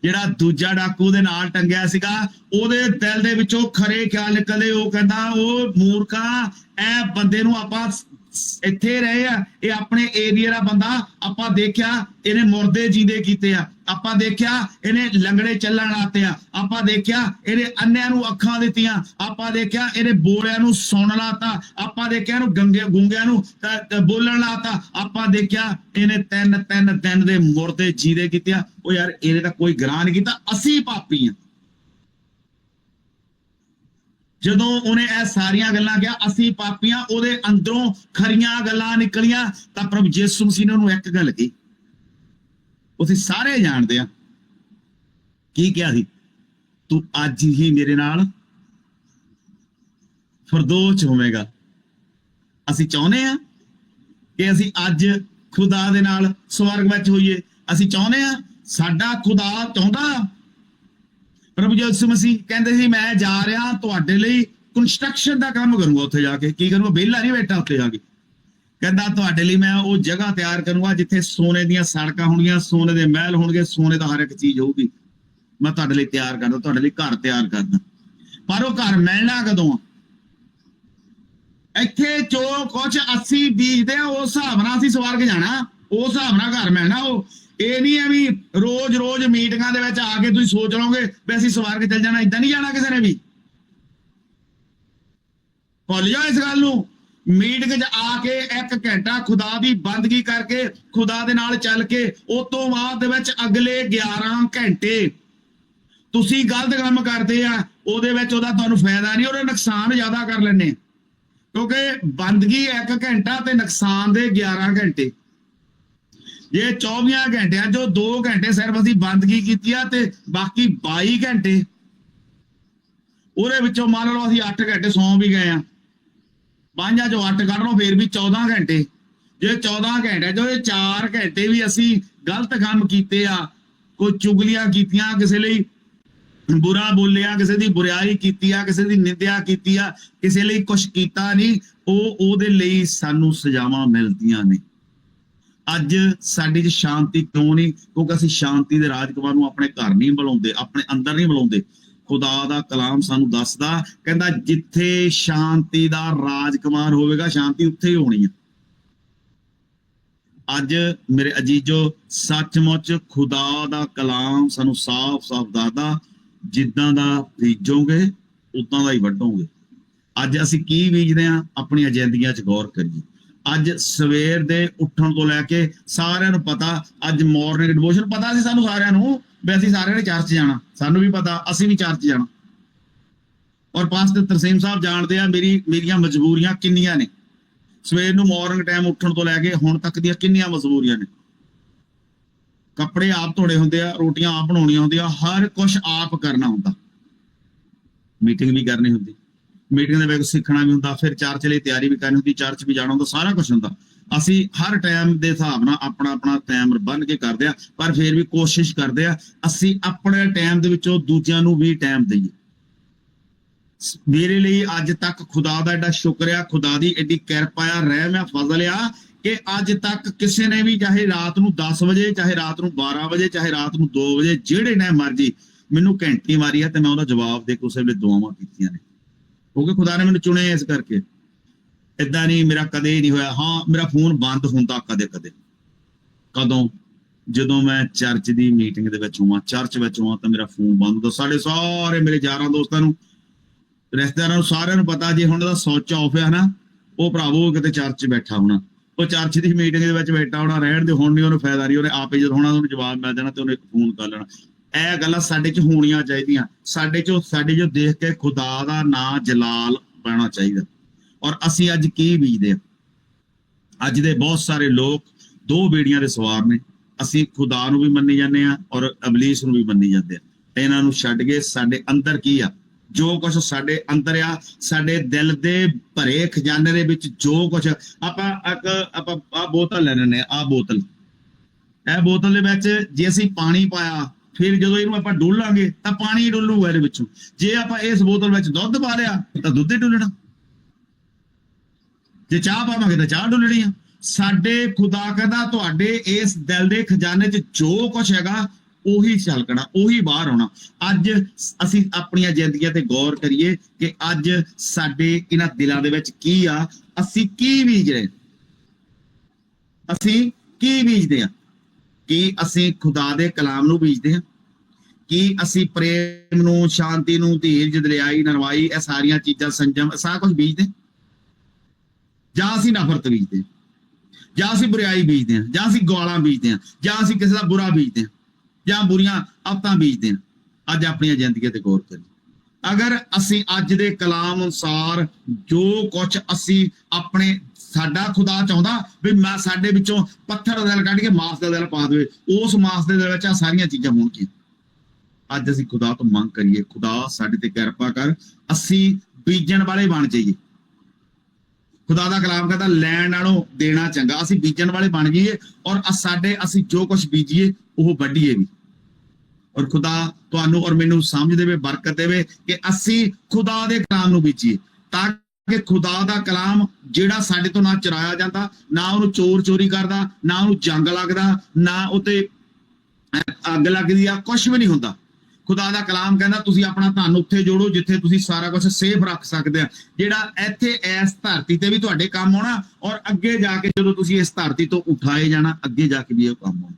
ਜਿਹੜਾ ਦੂਜਾ ਡਾਕੂ ਦੇ ਨਾਲ ਟੰਗਿਆ ਸੀਗਾ, ਉਹਦੇ ਦਿਲ ਦੇ ਵਿੱਚੋਂ ਖਰੇ ਖਿਆਲ ਨਿਕਲਦੇ। ਉਹ ਕਹਿੰਦਾ ਉਹ ਮੂਰਖਾ, ਇਹ ਬੰਦੇ ਨੂੰ ਆਪਾਂ ਇੱਥੇ ਰਹੇ ਆ, ਇਹ ਆਪਣੇ ਏਰੀਆ ਦਾ ਬੰਦਾ, ਆਪਾਂ ਦੇਖਿਆ ਇਹਨੇ ਮੁਰਦੇ ਜੀਂਦੇ ਕੀਤੇ ਆ, ਆਪਾਂ ਦੇਖਿਆ ਇਹਨੇ ਲੰਗੜੇ ਚੱਲਣ ਲਾਤੇ ਆ, ਆਪਾਂ ਦੇਖਿਆ ਇਹਨੇ ਅੰਨਿਆਂ ਨੂੰ ਅੱਖਾਂ ਦਿੱਤੀਆਂ, ਆਪਾਂ ਦੇਖਿਆ ਇਹਨੇ ਬੋਲਿਆਂ ਨੂੰ ਸੁਣ ਲਾਤਾ, ਆਪਾਂ ਦੇਖਿਆ ਇਹਨੂੰ ਗੂੰਗਿਆਂ ਨੂੰ ਬੋਲਣ ਲਾਤਾ, ਆਪਾਂ ਦੇਖਿਆ ਇਹਨੇ ਤਿੰਨ ਦਿਨ ਦੇ ਮੁਰਦੇ ਜੀਂਦੇ ਕੀਤੇ ਆ। ਉਹ ਯਾਰ ਇਹਨੇ ਤਾਂ ਕੋਈ ਗੁਨਾਹ ਨਹੀਂ ਕੀਤਾ, ਅਸੀਂ ਪਾਪੀ ਆ। ਜਦੋਂ ਉਹਨੇ ਇਹ ਸਾਰੀਆਂ ਗੱਲਾਂ ਕਿਹਾ ਅਸੀਂ ਪਾਪੀਆਂ, ਉਹਦੇ ਅੰਦਰੋਂ ਖਰੀਆਂ ਗੱਲਾਂ ਨਿਕਲੀਆਂ ਤਾਂ ਪ੍ਰਭੂ ਯਿਸੂ ਮਸੀਹ ਨੇ ਉਹਨੂੰ ਇੱਕ ਗੱਲ ਕਹੀ, ਤੁਸੀਂ ਸਾਰੇ ਜਾਣਦੇ ਆ, ਕੀ ਕਿਹਾ ਸੀ? ਤੂੰ ਅੱਜ ਹੀ ਮੇਰੇ ਨਾਲ ਫਿਰਦੌਸ ਹੋਵੇਗਾ। ਅਸੀਂ ਚਾਹੁੰਦੇ ਆ ਕਿ ਅਸੀਂ ਅੱਜ ਖੁਦਾ ਦੇ ਨਾਲ ਸਵਰਗ ਵਿੱਚ ਹੋਈਏ। ਅਸੀਂ ਚਾਹੁੰਦੇ ਆ, ਸਾਡਾ ਖੁਦਾ ਚਾਹੁੰਦਾ। ਪ੍ਰਭੂ ਯਿਸੂ ਮਸੀਹ ਕਹਿੰਦੇ ਸੀ ਮੈਂ ਜਾ ਰਿਹਾ ਤੁਹਾਡੇ ਲਈ ਕੰਸਟਰਕਸ਼ਨ ਦਾ ਕੰਮ ਕਰੂੰਗਾ। ਉੱਥੇ ਜਾ ਕੇ ਕੀ ਕਰੂੰਗਾ? ਵਿਹਲਾ ਨਹੀਂ ਬੈਠਾ ਉੱਥੇ ਜਾ ਕੇ। ਕਹਿੰਦਾ ਤੁਹਾਡੇ ਲਈ ਮੈਂ ਉਹ ਜਗ੍ਹਾ ਤਿਆਰ ਕਰੂੰਗਾ ਜਿੱਥੇ ਸੋਨੇ ਦੀਆਂ ਸੜਕਾਂ ਹੋਣਗੀਆਂ, ਸੋਨੇ ਦੇ ਮਹਿਲ ਹੋਣਗੇ, ਸੋਨੇ ਦਾ ਹਰ ਇੱਕ ਚੀਜ਼ ਹੋਊਗੀ। ਮੈਂ ਤੁਹਾਡੇ ਲਈ ਤਿਆਰ ਕਰਦਾ, ਤੁਹਾਡੇ ਲਈ ਘਰ ਤਿਆਰ ਕਰਦਾ। ਪਰ ਉਹ ਘਰ ਮਿਲਣਾ ਕਦੋਂ ਆ? ਇੱਥੇ ਜੋ ਕੁਝ ਅਸੀਂ ਬੀਜਦੇ ਆ ਉਸ ਹਿਸਾਬ ਨਾਲ ਅਸੀਂ ਸਵਰਗ ਜਾਣਾ, ਉਸ ਹਿਸਾਬ ਨਾਲ ਘਰ ਮਿਲਣਾ। ਉਹ ਇਹ ਨਹੀਂ ਹੈ ਵੀ ਰੋਜ਼ ਮੀਟਿੰਗਾਂ ਦੇ ਵਿੱਚ ਆ ਕੇ ਤੁਸੀਂ ਸੋਚ ਲਓਗੇ ਵੀ ਅਸੀਂ ਸਵਰਗ ਚੱਲ ਜਾਣਾ। ਏਦਾਂ ਨਹੀਂ ਜਾਣਾ ਕਿਸੇ ਨੇ ਵੀ। ਭੁੱਲ ਜਾਓ ਇਸ ਗੱਲ ਨੂੰ। ਮੀਟਿੰਗ 'ਚ ਆ ਕੇ 1 ਘੰਟਾ ਖੁਦਾ ਦੀ ਬੰਦਗੀ ਕਰਕੇ, ਖੁਦਾ ਦੇ ਨਾਲ ਚੱਲ ਕੇ, ਉਸ ਤੋਂ ਬਾਅਦ ਦੇ ਵਿੱਚ ਅਗਲੇ 11 ਘੰਟੇ ਤੁਸੀਂ ਗਲਤ ਕੰਮ ਕਰਦੇ ਆ, ਉਹਦੇ ਵਿੱਚ ਉਹਦਾ ਤੁਹਾਨੂੰ ਫਾਇਦਾ ਨਹੀਂ, ਉਹਦਾ ਨੁਕਸਾਨ ਜ਼ਿਆਦਾ ਕਰ ਲੈਂਦੇ। ਕਿਉਂਕਿ ਬੰਦਗੀ 1 ਘੰਟਾ ਤੇ ਨੁਕਸਾਨ ਦੇ 11 ਘੰਟੇ। ਜੇ 24 ਘੰਟਿਆਂ 'ਚੋਂ 2 ਘੰਟੇ ਸਿਰਫ ਅਸੀਂ ਬੰਦਗੀ ਕੀਤੀ ਆ ਤੇ ਬਾਕੀ 22 ਘੰਟੇ, ਉਹਦੇ ਵਿੱਚੋਂ ਮੰਨ ਲਓ ਅਸੀਂ 8 ਘੰਟੇ ਸੌਂ ਵੀ ਗਏ ਆ, 5 ਚੋਂ 8 ਕੱਢ ਲਓ ਫੇਰ ਵੀ 14 ਘੰਟੇ। ਜੇ 14 ਘੰਟੇ ਚੋਂ 4 ਘੰਟੇ ਵੀ ਅਸੀਂ ਗਲਤ ਕੰਮ ਕੀਤੇ ਆ, ਕੋਈ ਚੁਗਲੀਆਂ ਕੀਤੀਆਂ, ਕਿਸੇ ਲਈ ਬੁਰਾ ਬੋਲਿਆ, ਕਿਸੇ ਦੀ ਬੁਰਾਈ ਕੀਤੀ ਆ, ਕਿਸੇ ਦੀ ਨਿੰਦਿਆ ਕੀਤੀ ਆ, ਕਿਸੇ ਲਈ ਕੁਛ ਕੀਤਾ ਨਹੀਂ, ਉਹਦੇ ਲਈ ਸਾਨੂੰ ਸਜ਼ਾਵਾਂ ਮਿਲਦੀਆਂ ਨੇ। ਅੱਜ ਸਾਡੀ 'ਚ ਸ਼ਾਂਤੀ ਕਿਉਂ ਨਹੀਂ? ਕਿਉਂਕਿ ਅਸੀਂ ਸ਼ਾਂਤੀ ਦੇ ਰਾਜਕੁਮਾਰ ਨੂੰ ਆਪਣੇ ਘਰ ਨਹੀਂ ਬੁਲਾਉਂਦੇ, ਆਪਣੇ ਅੰਦਰ ਨਹੀਂ ਬੁਲਾਉਂਦੇ। ਖੁਦਾ ਦਾ ਕਲਾਮ ਸਾਨੂੰ ਦੱਸਦਾ, ਕਹਿੰਦਾ ਜਿੱਥੇ ਸ਼ਾਂਤੀ ਦਾ ਰਾਜਕੁਮਾਰ ਹੋਵੇਗਾ ਸ਼ਾਂਤੀ ਉੱਥੇ ਹੀ ਹੋਣੀ ਹੈ। ਅੱਜ ਮੇਰੇ ਅਜੀਜ਼ੋ, ਸੱਚਮੁੱਚ ਖੁਦਾ ਦਾ ਕਲਾਮ ਸਾਨੂੰ ਸਾਫ਼-ਸਾਫ਼ ਦੱਸਦਾ, ਜਿੱਦਾਂ ਦਾ ਬੀਜੋਗੇ ਉਦਾਂ ਦਾ ਹੀ ਵੱਢੋਗੇ। ਅੱਜ ਅਸੀਂ ਕੀ ਬੀਜਦੇ ਹਾਂ? ਆਪਣੀਆਂ ਜ਼ਿੰਦਗੀਆਂ 'ਚ ਗੌਰ ਕਰੀਏ। ਅੱਜ ਸਵੇਰ ਦੇ ਉੱਠਣ ਤੋਂ ਲੈ ਕੇ ਸਾਰਿਆਂ ਨੂੰ ਪਤਾ, ਅੱਜ ਮਾਰਨਿੰਗ ਡਿਵੋਸ਼ਨ ਪਤਾ ਸੀ ਸਾਨੂੰ ਸਾਰਿਆਂ ਨੂੰ ਵੀ ਅਸੀਂ ਸਾਰਿਆਂ ਨੇ ਚਰਚ ਜਾਣਾ, ਸਾਨੂੰ ਵੀ ਪਤਾ ਅਸੀਂ ਵੀ ਚਰਚ ਜਾਣਾ। ਔਰ ਪਾਸਟਰ ਤਰਸੀਮ ਸਾਹਿਬ ਜਾਣਦੇ ਆ ਮੇਰੀਆਂ ਮਜਬੂਰੀਆਂ ਕਿੰਨੀਆਂ ਨੇ। ਸਵੇਰ ਨੂੰ ਮਾਰਨਿੰਗ ਟਾਈਮ ਉੱਠਣ ਤੋਂ ਲੈ ਕੇ ਹੁਣ ਤੱਕ ਦੀਆਂ ਕਿੰਨੀਆਂ ਮਜਬੂਰੀਆਂ ਨੇ। ਕੱਪੜੇ ਆਪ ਧੋਣੇ ਹੁੰਦੇ ਆ, ਰੋਟੀਆਂ ਆਪ ਬਣਾਉਣੀਆਂ ਹੁੰਦੀਆਂ, ਹਰ ਕੁਝ ਆਪ ਕਰਨਾ ਹੁੰਦਾ। ਮੀਟਿੰਗ ਵੀ ਕਰਨੀ ਹੁੰਦੀ, ਮੀਟਿੰਗ ਦੇ ਵਿੱਚ ਸਿੱਖਣਾ ਵੀ ਹੁੰਦਾ, ਫਿਰ ਚਰਚ ਲਈ ਤਿਆਰੀ ਵੀ ਕਰਨੀ ਹੁੰਦੀ, ਚਰਚ ਵੀ ਜਾਣਾ ਹੁੰਦਾ, ਸਾਰਾ ਕੁਝ ਹੁੰਦਾ। ਅਸੀਂ ਹਰ ਟਾਈਮ ਦੇ ਹਿਸਾਬ ਨਾਲ ਆਪਣਾ ਟਾਈਮ ਬੰਨ ਕੇ ਕਰਦੇ ਆ, ਪਰ ਫਿਰ ਵੀ ਕੋਸ਼ਿਸ਼ ਕਰਦੇ ਆ ਅਸੀਂ ਆਪਣੇ ਟਾਈਮ ਦੇ ਵਿੱਚੋਂ ਦੂਜਿਆਂ ਨੂੰ ਵੀ ਟਾਈਮ ਦਈਏ। ਮੇਰੇ ਲਈ ਅੱਜ ਤੱਕ ਖੁਦਾ ਦਾ ਐਡਾ ਸ਼ੁਕਰ ਆ, ਖੁਦਾ ਦੀ ਐਡੀ ਕਿਰਪਾ ਆ, ਰਹਿਮ ਆ, ਫਜ਼ਲ ਆ ਕਿ ਅੱਜ ਤੱਕ ਕਿਸੇ ਨੇ ਵੀ, ਚਾਹੇ ਰਾਤ ਨੂੰ 10 ਵਜੇ, ਚਾਹੇ ਰਾਤ ਨੂੰ 12 ਵਜੇ, ਚਾਹੇ ਰਾਤ ਨੂੰ 2 ਵਜੇ, ਜਿਹੜੇ ਟਾਈਮ ਮਰਜੀ ਮੈਨੂੰ ਘੰਟੀ ਮਾਰੀ ਆ ਤੇ ਮੈਂ ਉਹਦਾ ਜਵਾਬ ਦੇ ਕੇ ਉਸੇ ਵੇਲੇ ਦੁਆਵਾਂ ਕੀਤੀਆਂ ਨੇ। ਕਿਉਂਕਿ ਖੁਦਾ ਨੇ ਮੈਨੂੰ ਚੁਣਿਆ ਇਸ ਕਰਕੇ। ਏਦਾਂ ਨਹੀਂ ਮੇਰਾ ਕਦੇ ਨਹੀਂ ਹੋਇਆ। ਹਾਂ, ਮੇਰਾ ਫੋਨ ਬੰਦ ਹੁੰਦਾ ਕਦੇ। ਕਦੋਂ? ਜਦੋਂ ਮੈਂ ਚਰਚ ਦੀ ਮੀਟਿੰਗ ਦੇ ਵਿੱਚ ਹੋਵਾਂ, ਚਰਚ ਵਿੱਚ ਹੋਵਾਂ ਤਾਂ ਮੇਰਾ ਫੋਨ ਬੰਦ ਹੁੰਦਾ। ਸਾਡੇ ਸਾਰੇ ਮੇਰੇ ਯਾਰਾਂ ਦੋਸਤਾਂ ਨੂੰ, ਰਿਸ਼ਤੇਦਾਰਾਂ ਨੂੰ, ਸਾਰਿਆਂ ਨੂੰ ਪਤਾ ਜੇ ਹੁਣ ਦਾ ਸੌਚ ਆਫ ਆ ਨਾ, ਉਹ ਭਰਾਵੋ ਕਿਤੇ ਚਰਚ ਬੈਠਾ ਹੋਣਾ, ਉਹ ਚਰਚ ਦੀ ਮੀਟਿੰਗ ਦੇ ਵਿੱਚ ਬੈਠਾ ਹੋਣਾ। ਰਹਿਣ ਦੇ, ਹੁਣ ਨਹੀਂ ਉਹਨੂੰ ਫਾਇਦਾ ਨਹੀਂ, ਉਹਨੇ ਆਪੇ ਜਦੋਂ ਹੋਣਾ ਉਹਨੂੰ ਜਵਾਬ ਮਿਲ ਜਾਣਾ ਤੇ ਉਹਨੇ ਫੋਨ ਕਰ ਲੈਣਾ। ਇਹ ਗੱਲਾਂ ਸਾਡੇ 'ਚ ਹੋਣੀਆਂ ਚਾਹੀਦੀਆਂ। ਸਾਡੇ 'ਚ ਦੇਖ ਕੇ ਖੁਦਾ ਦਾ ਨਾਂ ਜਲਾਲ ਪੈਣਾ ਚਾਹੀਦਾ। ਔਰ ਅਸੀਂ ਅੱਜ ਕੀ ਬੀਜਦੇ ਹਾਂ? ਅੱਜ ਦੇ ਬਹੁਤ ਸਾਰੇ ਲੋਕ 2 ਬੇੜੀਆਂ ਦੇ ਸਵਾਰ ਨੇ। ਅਸੀਂ ਖੁਦਾ ਨੂੰ ਵੀ ਮੰਨੀ ਜਾਂਦੇ ਹਾਂ ਔਰ ਇਬਲੀਸ ਨੂੰ ਵੀ ਮੰਨੀ ਜਾਂਦੇ ਆ। ਇਹਨਾਂ ਨੂੰ ਛੱਡ ਕੇ ਸਾਡੇ ਅੰਦਰ ਕੀ ਆ? ਜੋ ਕੁਛ ਸਾਡੇ ਅੰਦਰ ਆ, ਸਾਡੇ ਦਿਲ ਦੇ ਭਰੇ ਖਜ਼ਾਨੇ ਦੇ ਵਿੱਚ ਜੋ ਕੁਛ, ਆਪਾਂ ਬੋਤਲ ਲੈ ਲੈਂਦੇ ਆ। ਇਹ ਬੋਤਲ ਦੇ ਵਿੱਚ ਜੇ ਅਸੀਂ ਪਾਣੀ ਪਾਇਆ, ਫਿਰ ਜਦੋਂ ਇਹਨੂੰ ਆਪਾਂ ਡੋਲਾਂਗੇ ਤਾਂ ਪਾਣੀ ਡੁੱਲੂਗਾ ਇਹਦੇ ਵਿੱਚੋਂ। ਜੇ ਆਪਾਂ ਇਸ ਬੋਤਲ ਵਿੱਚ ਦੁੱਧ ਪਾ ਲਿਆ ਤਾਂ ਦੁੱਧ ਹੀ ਡੁੱਲਣਾ, ਜੇ ਚਾਹ ਪਾਵਾਂਗੇ ਤਾਂ ਚਾਹ ਡੁੱਲਣੀ ਆ। ਸਾਡੇ ਖੁਦਾ ਕਹਿੰਦਾ ਤੁਹਾਡੇ ਇਸ ਦਿਲ ਦੇ ਖਜ਼ਾਨੇ 'ਚ ਜੋ ਕੁਛ ਹੈਗਾ ਉਹੀ ਝਲਕਣਾ, ਉਹੀ ਬਾਹਰ ਆਉਣਾ। ਅੱਜ ਅਸੀਂ ਆਪਣੀਆਂ ਜ਼ਿੰਦਗੀਆਂ ਤੇ ਗੌਰ ਕਰੀਏ ਕਿ ਅੱਜ ਸਾਡੇ ਇਹਨਾਂ ਦਿਲਾਂ ਦੇ ਵਿੱਚ ਕੀ ਆ, ਅਸੀਂ ਕੀ ਬੀਜ ਰਹੇ, ਅਸੀਂ ਕੀ ਬੀਜਦੇ ਹਾਂ? ਕੀ ਅਸੀਂ ਖੁਦਾ ਦੇ ਕਲਾਮ ਨੂੰ ਬੀਜਦੇ ਹਾਂ? ਕੀ ਅਸੀਂ ਪ੍ਰੇਮ ਨੂੰ, ਸ਼ਾਂਤੀ ਨੂੰ, ਧੀਰਜ, ਦਰਿਆਈ, ਨਰਵਾਈ, ਇਹ ਸਾਰੀਆਂ ਚੀਜ਼ਾਂ, ਸੰਜਮ, ਸਾਰਾ ਕੁਝ ਬੀਜਦੇ? ਜਾਂ ਅਸੀਂ ਨਫ਼ਰਤ ਬੀਜਦੇ, ਜਾਂ ਅਸੀਂ ਬੁਰਾਈ ਬੀਜਦੇ ਹਾਂ, ਜਾਂ ਅਸੀਂ ਗਾਲਾਂ ਬੀਜਦੇ ਹਾਂ, ਜਾਂ ਅਸੀਂ ਕਿਸੇ ਦਾ ਬੁਰਾ ਬੀਜਦੇ ਹਾਂ, ਜਾਂ ਬੁਰੀਆਂ ਆਦਤਾਂ ਬੀਜਦੇ ਹਾਂ? ਅੱਜ ਆਪਣੀਆਂ ਜ਼ਿੰਦਗੀਆਂ ਤੇ ਗੌਰ ਕਰੀਏ। ਅਗਰ ਅਸੀਂ ਅੱਜ ਦੇ ਕਲਾਮ ਅਨੁਸਾਰ ਜੋ ਕੁਝ ਅਸੀਂ ਆਪਣੇ, ਸਾਡਾ ਖੁਦਾ ਚਾਹੁੰਦਾ ਵੀ ਮੈਂ ਸਾਡੇ ਵਿੱਚੋਂ ਪੱਥਰ ਦਾ ਦਿਲ ਕੱਢ ਕੇ ਮਾਸ ਦਾ ਦਿਲ ਪਾ ਦੇਵੇ, ਉਸ ਮਾਸ ਦੇ ਦਿਲ ਵਿੱਚ ਆ ਸਾਰੀਆਂ ਚੀਜ਼ਾਂ ਹੋਣਗੀਆਂ। ਅੱਜ ਅਸੀਂ ਖੁਦਾ ਤੋਂ ਮੰਗ ਕਰੀਏ, ਖੁਦਾ ਸਾਡੇ ਤੇ ਕਿਰਪਾ ਕਰ, ਅਸੀਂ ਬੀਜਣ ਵਾਲੇ ਬਣ ਜਾਈਏ। ਖੁਦਾ ਦਾ ਕਲਾਮ ਕਹਿੰਦਾ ਲੈਣ ਨਾਲੋਂ ਦੇਣਾ ਚੰਗਾ, ਅਸੀਂ ਬੀਜਣ ਵਾਲੇ ਬਣ ਜਾਈਏ ਔਰ ਅਸੀਂ ਜੋ ਕੁਝ ਬੀਜੀਏ ਉਹ ਵੱਢੀਏ ਵੀ। ਔਰ ਖੁਦਾ ਤੁਹਾਨੂੰ ਔਰ ਮੈਨੂੰ ਸਮਝ ਦੇਵੇ, ਬਰਕਤ ਦੇਵੇ ਕਿ ਅਸੀਂ ਖੁਦਾ ਦੇ ਕਲਾਮ ਨੂੰ ਬੀਜੀਏ, ਤਾਂ ਕਿ ਖੁਦਾ ਦਾ ਕਲਾਮ ਜਿਹੜਾ ਸਾਡੇ ਤੋਂ ਨਾ ਚੁਰਾਇਆ ਜਾਂਦਾ, ਨਾ ਉਹਨੂੰ ਚੋਰ ਚੋਰੀ ਕਰਦਾ, ਨਾ ਉਹਨੂੰ ਜੰਗ ਲੱਗਦਾ, ਨਾ ਉਤੇ ਅੱਗ ਲੱਗਦੀ ਆ, ਕੁਛ ਵੀ ਨਹੀਂ ਹੁੰਦਾ। ਖੁਦਾ ਦਾ ਕਲਾਮ ਕਹਿੰਦਾ ਤੁਸੀਂ ਆਪਣਾ ਧਨ ਉੱਥੇ ਜੋੜੋ ਜਿੱਥੇ ਤੁਸੀਂ ਸਾਰਾ ਕੁਝ ਸੇਫ ਰੱਖ ਸਕਦੇ ਆ, ਜਿਹੜਾ ਇੱਥੇ ਇਸ ਧਰਤੀ ਤੇ ਵੀ ਤੁਹਾਡੇ ਕੰਮ ਆਉਣਾ ਔਰ ਅੱਗੇ ਜਾ ਕੇ ਜਦੋਂ ਤੁਸੀਂ ਇਸ ਧਰਤੀ ਤੋਂ ਉਠਾਏ ਜਾਣਾ, ਅੱਗੇ ਜਾ ਕੇ ਵੀ ਇਹ ਕੰਮ ਆਉਣਾ।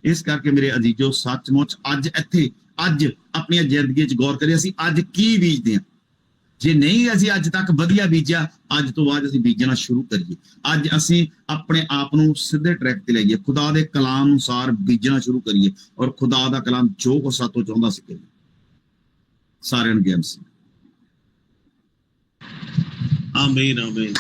ਇਸ ਕਰਕੇ ਮੇਰੇ ਅਜ਼ੀਜ਼ੋ, ਸੱਚਮੁੱਚ ਅੱਜ ਆਪਣੀਆਂ ਜ਼ਿੰਦਗੀ 'ਚ ਗੌਰ ਕਰੀਏ, ਅਸੀਂ ਅੱਜ ਕੀ ਬੀਜਦੇ ਹਾਂ। ਜੇ ਨਹੀਂ ਅਸੀਂ ਅੱਜ ਤੱਕ ਵਧੀਆ ਬੀਜਿਆ, ਅੱਜ ਤੋਂ ਬਾਅਦ ਅਸੀਂ ਬੀਜਣਾ ਸ਼ੁਰੂ ਕਰੀਏ। ਅੱਜ ਅਸੀਂ ਆਪਣੇ ਆਪ ਨੂੰ ਸਿੱਧੇ ਟਰੈਕ ਤੇ ਲਈਏ, ਖੁਦਾ ਦੇ ਕਲਾਮ ਅਨੁਸਾਰ ਬੀਜਣਾ ਸ਼ੁਰੂ ਕਰੀਏ ਔਰ ਖੁਦਾ ਦਾ ਕਲਾਮ ਜੋ ਕੁਛ ਸਾਤੋਂ ਚਾਹੁੰਦਾ ਸੀ ਕਰੀਏ। ਸਾਰਿਆਂ ਨੂੰ ਗਿਆਨ ਸੀ। ਆਮੀਨ ਆਮੀਨ।